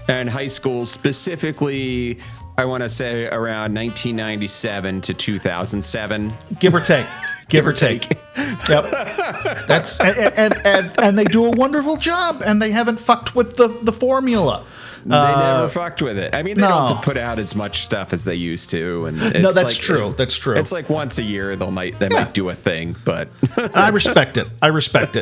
and high school, specifically, I want to say around 1997 to 2007. Give or take. Give or take. Yep. That's and they do a wonderful job, and they haven't fucked with the formula. They never fucked with it. I mean, they don't have to put out as much stuff as they used to. And no, that's true. That's true. It's like once a year they might do a thing, but I respect it.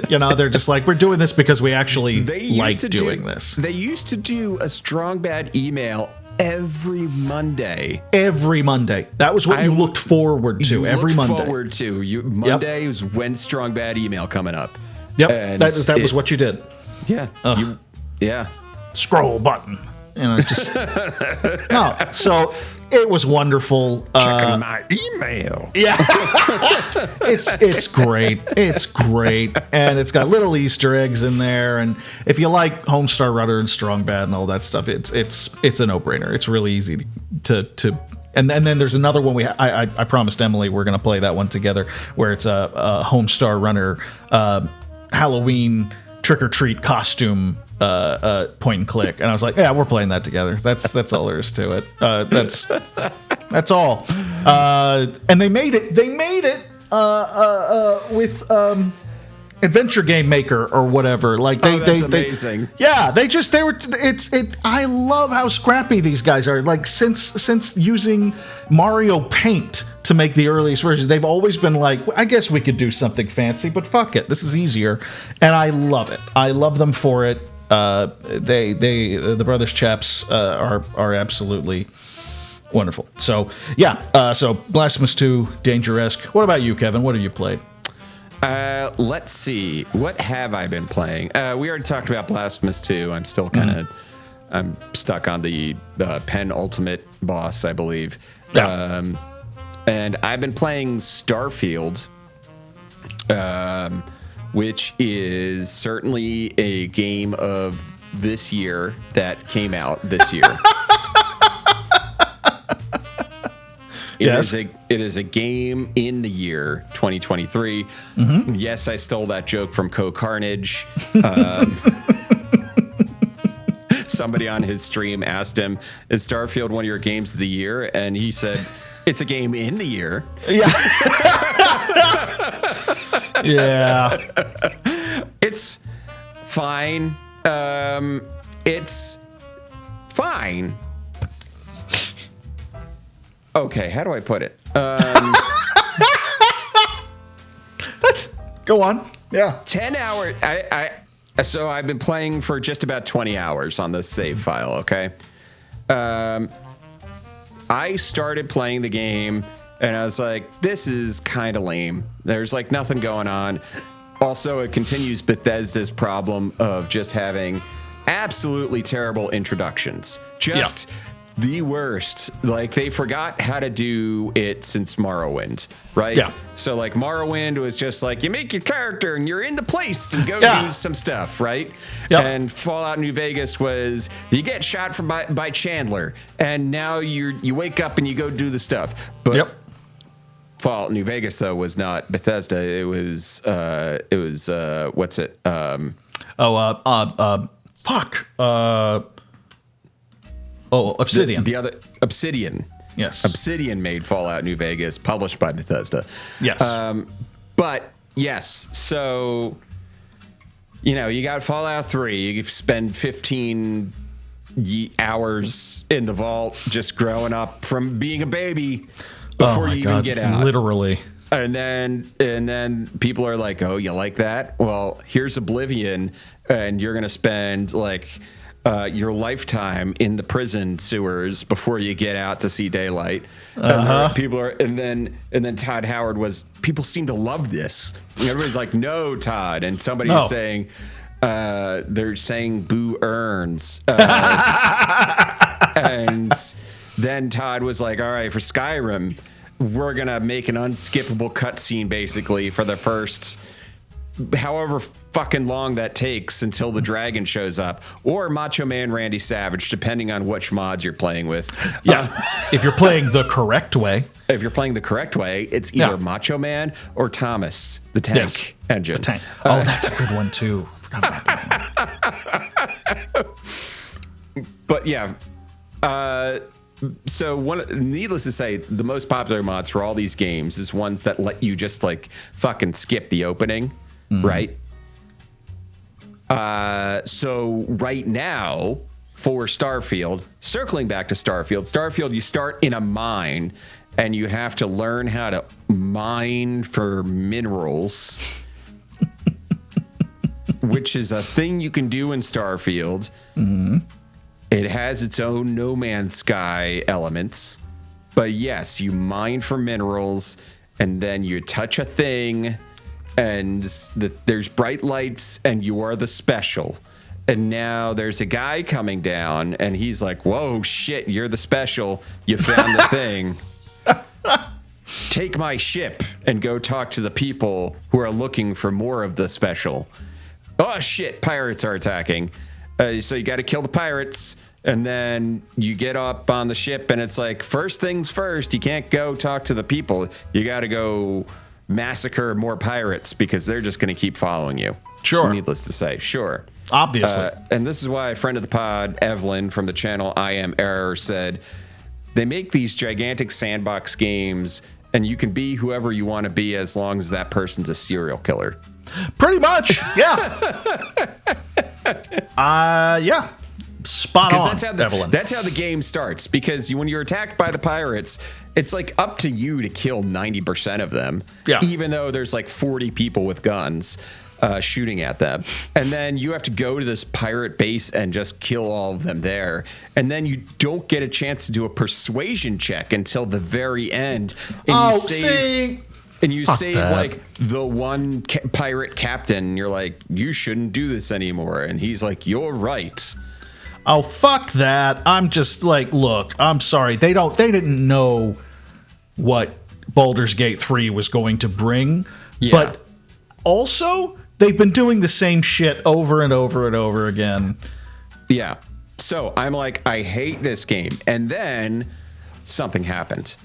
You know, they're just like, we're doing this because we actually like doing this. They used to do a Strong Bad email every Monday. That was what you looked forward to every Monday. Monday was when Strong Bad email coming up. Yep. And that was what you did. Yeah. Scroll button. Just no. So it was wonderful. Checking my email. Yeah. It's great. It's great. And it's got little Easter eggs in there. And if you like Homestar Runner and Strong Bad and all that stuff, it's a no-brainer. It's really easy to and then there's another one I promised Emily we're going to play that one together, where it's a Homestar Runner Halloween trick-or-treat costume point and click, and I was like, yeah, we're playing that together. That's all there is to it. That's all. And they made it with Adventure Game Maker or whatever. Like that's amazing. I love how scrappy these guys are. Like since using Mario Paint to make the earliest versions, they've always been like, I guess we could do something fancy, but fuck it, this is easier. And I love it. I love them for it. the Brothers Chaps are absolutely wonderful. So yeah, so Blasphemous 2, Danger-esque. What about you, Kevin? What have you played? Let's see. What have I been playing? We already talked about Blasphemous 2. I'm still kind of I'm stuck on the penultimate boss, I believe. Yeah. And I've been playing Starfield, which is certainly a game of this year that came out this year. Yes. It is a game in the year 2023. Yes, I stole that joke from Co-Carnage. Somebody on his stream asked him, "Is Starfield one of your games of the year?" And he said, "It's a game in the year." Yeah. Yeah. It's fine. It's fine. Okay, how do I put it? Go on. Yeah. 10 hours. So I've been playing for just about 20 hours on this save file, okay? I started playing the game and I was like, this is kind of lame. There's like nothing going on. Also, it continues Bethesda's problem of just having absolutely terrible introductions. Just the worst. Like, they forgot how to do it since Morrowind, right? Yeah. So, like, Morrowind was just like, you make your character and you're in the place and go do some stuff, right? Yep. And Fallout New Vegas was, you get shot from by Chandler, and now you wake up and you go do the stuff. But Fallout New Vegas, though, was not Bethesda. It was what's it? Obsidian. The other Obsidian. Yes. Obsidian made Fallout New Vegas, published by Bethesda. Yes. But yes, so you got Fallout 3. You spend 15 hours in the vault just growing up from being a baby before you even get out. Literally. And then people are like, "Oh, you like that? Well, here's Oblivion, and you're gonna spend like your lifetime in the prison sewers before you get out to see daylight." People are, and then Todd Howard was. People seem to love this. Everybody's like, "No, Todd," and somebody's saying, they're saying "boo earns," and then Todd was like, "All right, for Skyrim, we're gonna make an unskippable cutscene basically for the first however fucking long that takes until the dragon shows up, or Macho Man Randy Savage, depending on which mods you're playing with." If you're playing the correct way. If you're playing the correct way, it's either Macho Man or Thomas the Tank Engine. The tank. Oh, that's a good one too. Forgot about that one. But yeah, so needless to say, the most popular mods for all these games is ones that let you just like fucking skip the opening, right? So right now for Starfield, circling back to Starfield, you start in a mine and you have to learn how to mine for minerals, which is a thing you can do in Starfield. It has its own No Man's Sky elements, but yes, you mine for minerals, and then you touch a thing, and there's bright lights, and you are the special. And now there's a guy coming down, and he's like, "Whoa, shit, you're the special. You found the thing. Take my ship and go talk to the people who are looking for more of the special." Oh, shit, pirates are attacking. So you got to kill the pirates, and then you get up on the ship, and it's like, first things first, you can't go talk to the people. You got to go massacre more pirates because they're just going to keep following you. Sure. Needless to say, sure. Obviously. And this is why a friend of the pod, Evelyn from the channel I Am Error, said, they make these gigantic sandbox games, and you can be whoever you want to be as long as that person's a serial killer. Pretty much, yeah. Yeah. Spot on, Evelyn. That's how the game starts, because when you're attacked by the pirates, it's like up to you to kill 90% of them, yeah. Even though there's like 40 people with guns. shooting at them. And then you have to go to this pirate base and just kill all of them there. And then you don't get a chance to do a persuasion check until the very end. And you save like the one pirate captain. And you're like, you shouldn't do this anymore. And he's like, you're right. Oh, fuck that. I'm just like, look, I'm sorry. They didn't know what Baldur's Gate 3 was going to bring. Yeah. But also, they've been doing the same shit over and over and over again. Yeah. So I'm like, I hate this game. And then something happened.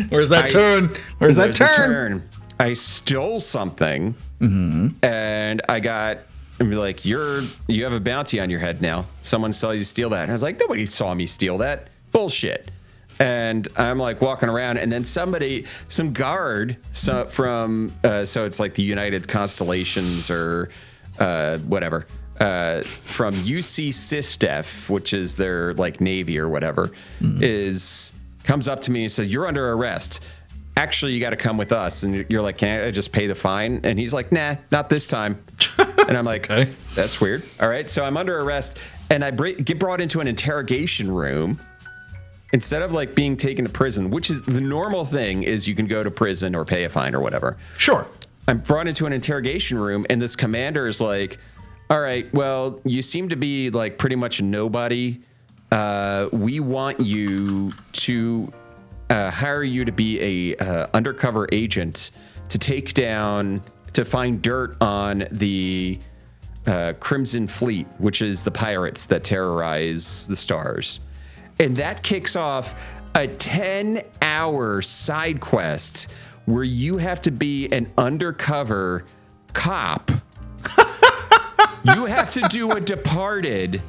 Where's that turn? I stole something, and I got like, you have a bounty on your head now. Someone saw you steal that. And I was like, nobody saw me steal that. Bullshit. And I'm like walking around, and then some guard from so it's like the United Constellations or whatever from UC SysDef, which is their like Navy or whatever, comes up to me and says, "You're under arrest. Actually, you got to come with us." And you're like, "Can I just pay the fine?" And he's like, "Nah, not this time." And I'm like, okay. That's weird. All right, so I'm under arrest, and I get brought into an interrogation room. Instead of like being taken to prison, which is the normal thing, is you can go to prison or pay a fine or whatever. Sure. I'm brought into an interrogation room, and this commander is like, all right, well, you seem to be like pretty much a nobody. We want you to hire you to be a undercover agent to find dirt on the Crimson Fleet, which is the pirates that terrorize the stars. And that kicks off a 10-hour side quest where you have to be an undercover cop. You have to do a Departed.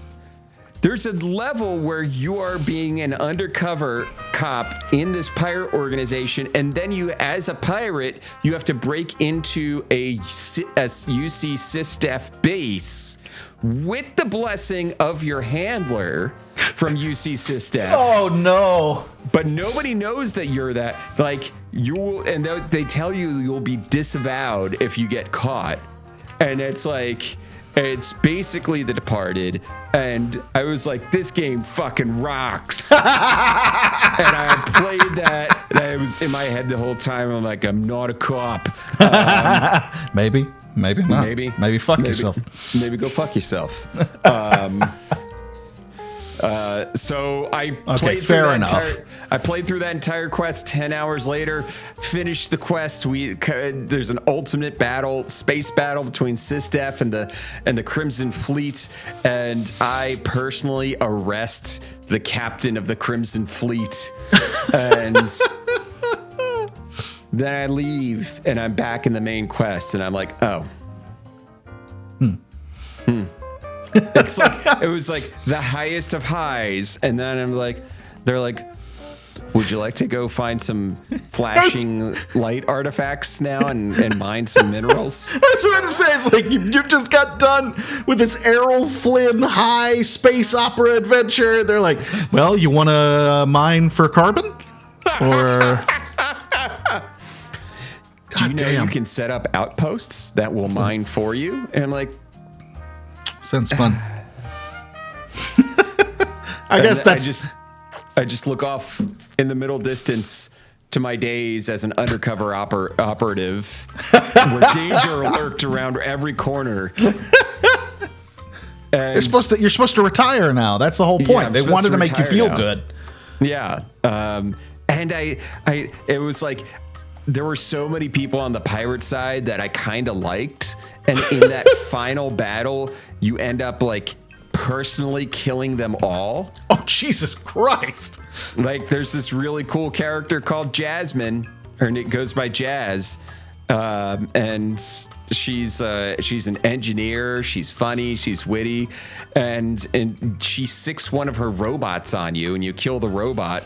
There's a level where you are being an undercover cop in this pirate organization, and then you, as a pirate, you have to break into a UC SysDef base with the blessing of your handler from UC SysDef. Oh no! But nobody knows that you're that. Like, they tell you you'll be disavowed if you get caught, and it's like, it's basically The Departed. And I was like, this game fucking rocks. And I played that, and I was in my head the whole time. I'm like, I'm not a cop. Maybe not. Maybe fuck yourself. Maybe go fuck yourself. So I played through that entire quest 10 hours later, finished the quest. There's an ultimate battle, space battle between SysDef and the Crimson Fleet, and I personally arrest the captain of the Crimson Fleet. And then I leave, and I'm back in the main quest, and I'm like, oh. It's like, it was like the highest of highs, and then I'm like, they're like, would you like to go find some flashing light artifacts now and mine some minerals? I was trying to say, it's like you've just got done with this Errol Flynn high space opera adventure. They're like, well, you want to mine for carbon? Or do you know you can set up outposts that will mine for you? And I'm like, sounds fun. I guess that's. I just look off in the middle distance to my days as an undercover operative, where danger lurked around every corner. And you're supposed to retire now. That's the whole point. Yeah, they wanted to make you feel good. Yeah. And it was like, there were so many people on the pirate side that I kind of liked. And in that final battle, you end up like personally killing them all. Oh, Jesus Christ. Like, there's this really cool character called Jasmine, her name goes by Jazz. And she's an engineer. She's funny. She's witty. And she sicks one of her robots on you, and you kill the robot.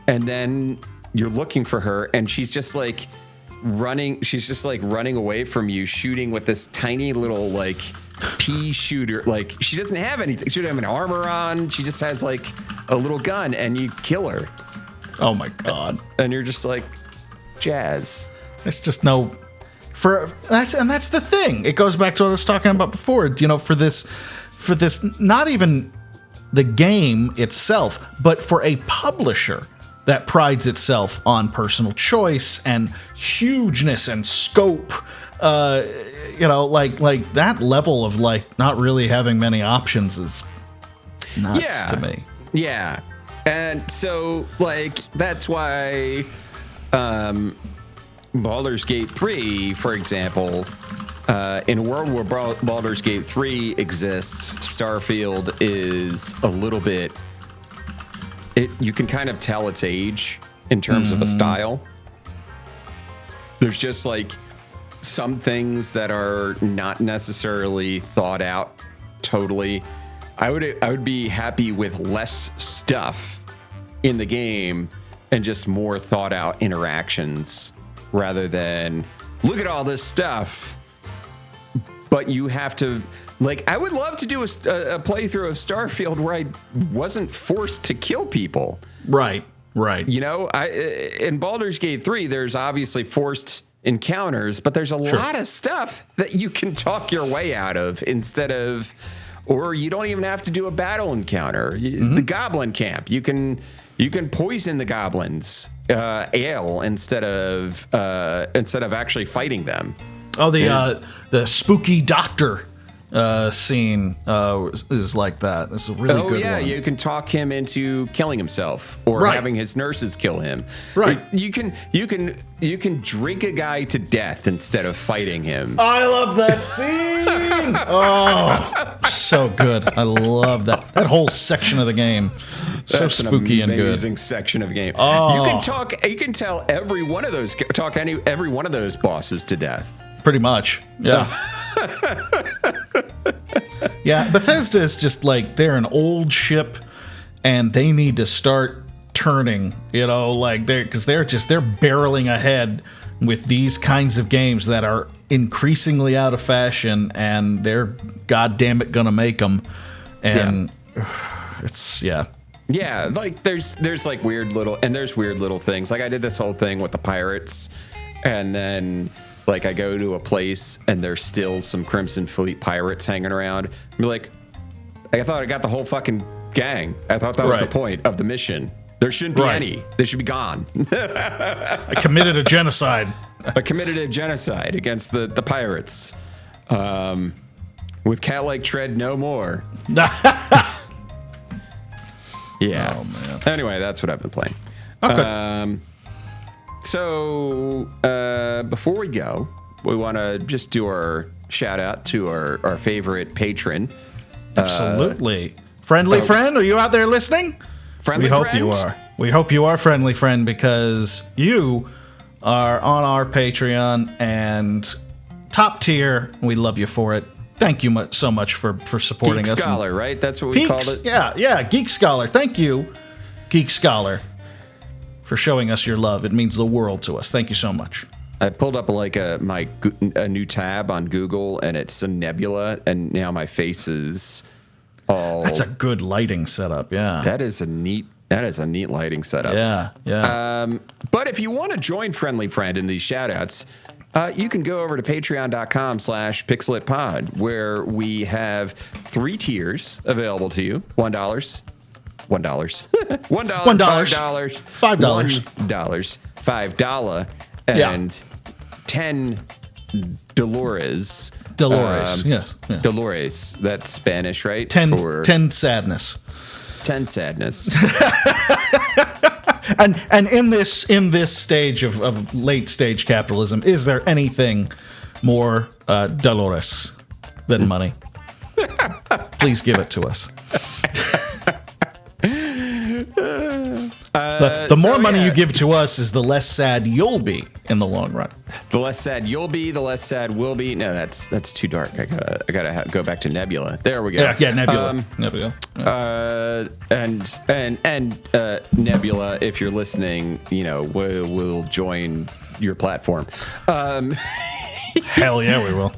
And then you're looking for her, and she's just like running away from you, shooting with this tiny little like pea shooter. Like, she doesn't have anything. She doesn't have an armor on. She just has like a little gun, and you kill her. Oh my God. And you're just like, Jazz. It's just no That's the thing. It goes back to what I was talking about before. For this, not even the game itself, but for a publisher that prides itself on personal choice and hugeness and scope. Like that level of not really having many options is nuts to me. Yeah. And so that's why Baldur's Gate 3, for example, in a world where Baldur's Gate 3 exists, Starfield is a little bit, you can kind of tell its age in terms of a style. There's just some things that are not necessarily thought out totally. I would be happy with less stuff in the game and just more thought out interactions rather than look at all this stuff. But you have to I would love to do a playthrough of Starfield where I wasn't forced to kill people. Right. In Baldur's Gate 3, there's obviously forced encounters, but there's a lot of stuff that you can talk your way out of or you don't even have to do a battle encounter. The goblin camp, you can poison the goblins ale instead of actually fighting them. Oh, the spooky doctor scene is like that. It's a really good one. You can talk him into killing himself or having his nurses kill him. Right. You can drink a guy to death instead of fighting him. I love that scene. Oh, so good. I love that whole section of the game. So spooky and good. Amazing section of game. Oh. You can tell every one of those bosses to death. Pretty much. Yeah. Yeah, Bethesda is just they're an old ship and they need to start turning, because they're barreling ahead with these kinds of games that are increasingly out of fashion, and they're goddamn it gonna make them. And it's Yeah, there's weird little things. I did this whole thing with the pirates, and then I go to a place and there's still some Crimson Fleet pirates hanging around. I thought I got the whole fucking gang. I thought that was the point of the mission. There shouldn't be any. They should be gone. I committed a genocide. Against the pirates. With cat-like tread no more. Yeah. Oh, man. Anyway, that's what I've been playing. Okay. So before we go, we want to just do our shout out to our favorite patron. Absolutely. Friendly friend, are you out there listening? Friendly friend? We hope you are. We hope you are, friendly friend, because you are on our Patreon and top tier. We love you for it. Thank you so much for supporting Geek us. Scholar, right? That's what we called it? Yeah, Geek Scholar. Thank you, Geek Scholar, for showing us your love. It means the world to us. Thank you so much. I pulled up a new tab on Google, and it's a nebula, and now my face is all... That's a good lighting setup, yeah. That is a neat lighting setup. Yeah. But if you want to join Friendly Friend in these shout-outs, you can go over to patreon.com/pixelatpod, where we have 3 tiers available to you. $1, $1, $5, $5, and 10 Dolores. Yes. Yeah. Dolores. That's Spanish, right? 10 sadness. 10 sadness. And in this stage of late stage capitalism, is there anything more Dolores than money? Please give it to us. The more money you give to us is the less sad you'll be in the long run. The less sad you'll be, the less sad we'll be. No, that's too dark. I gotta go back to Nebula. There we go. Yeah, Nebula. Nebula. Yeah. And Nebula, if you're listening, we'll join your platform. Hell yeah, we will.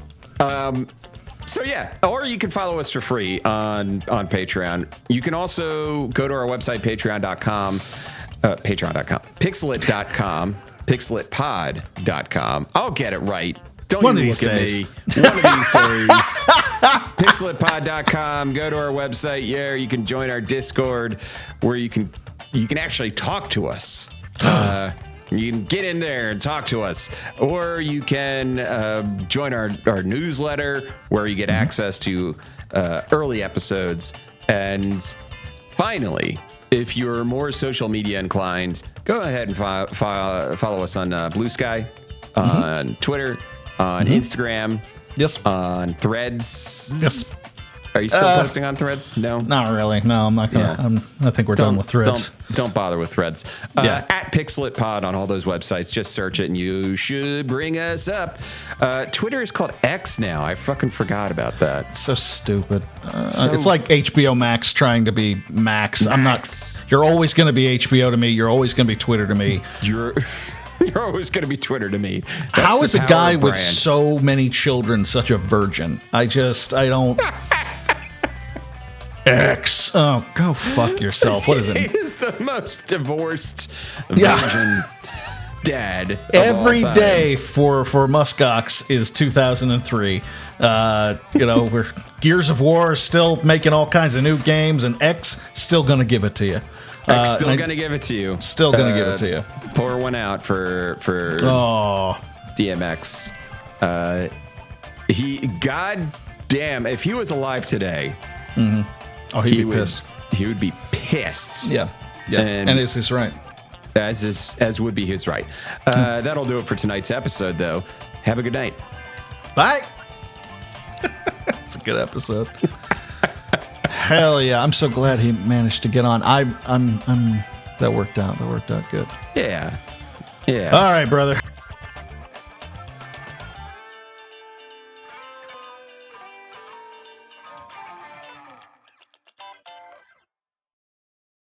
So yeah, or you can follow us for free on Patreon. You can also go to our website, patreon.com, pixelit.com, pixelatpod.com. I'll get it right Don't One you of these look days. at me. One of these days. Pixelatpod.com. Go to our website. Yeah, you can join our Discord where you can actually talk to us. You can get in there and talk to us, or you can join our newsletter where you get access to early episodes. And finally, if you're more social media inclined, go ahead and follow us on Blue Sky, on Twitter, on Instagram, Yes. on Threads. Yes. Are you still posting on Threads? No. Not really. No, I'm not gonna. Yeah. I think we're done with Threads. Don't bother with Threads. At Pixelit Pod on all those websites. Just search it and you should bring us up. Twitter is called X now. I fucking forgot about that. It's so stupid. It's like HBO Max trying to be Max. I'm not. You're always going to be HBO to me. You're always going to be Twitter to me. You're always going to be Twitter to me. That's How is a power guy of with brand. so many children such a virgin? I don't. X. Oh, go fuck yourself. What is He it? is the most divorced virgin dad of Every all time. day for Muskox is 2003. We're Gears of War is still making all kinds of new games, and X still gonna give it to you. Still going to give it to you. Still gonna give it to you. Pour one out for Oh, DMX. God damn, if he was alive today, oh, he'd be pissed. He would be pissed. Yeah, and it's his right. As would be his right. That'll do it for tonight's episode, though. Have a good night. Bye. It's a good episode. Hell yeah! I'm so glad he managed to get on. I'm. That worked out. That worked out good. Yeah. All right, brother.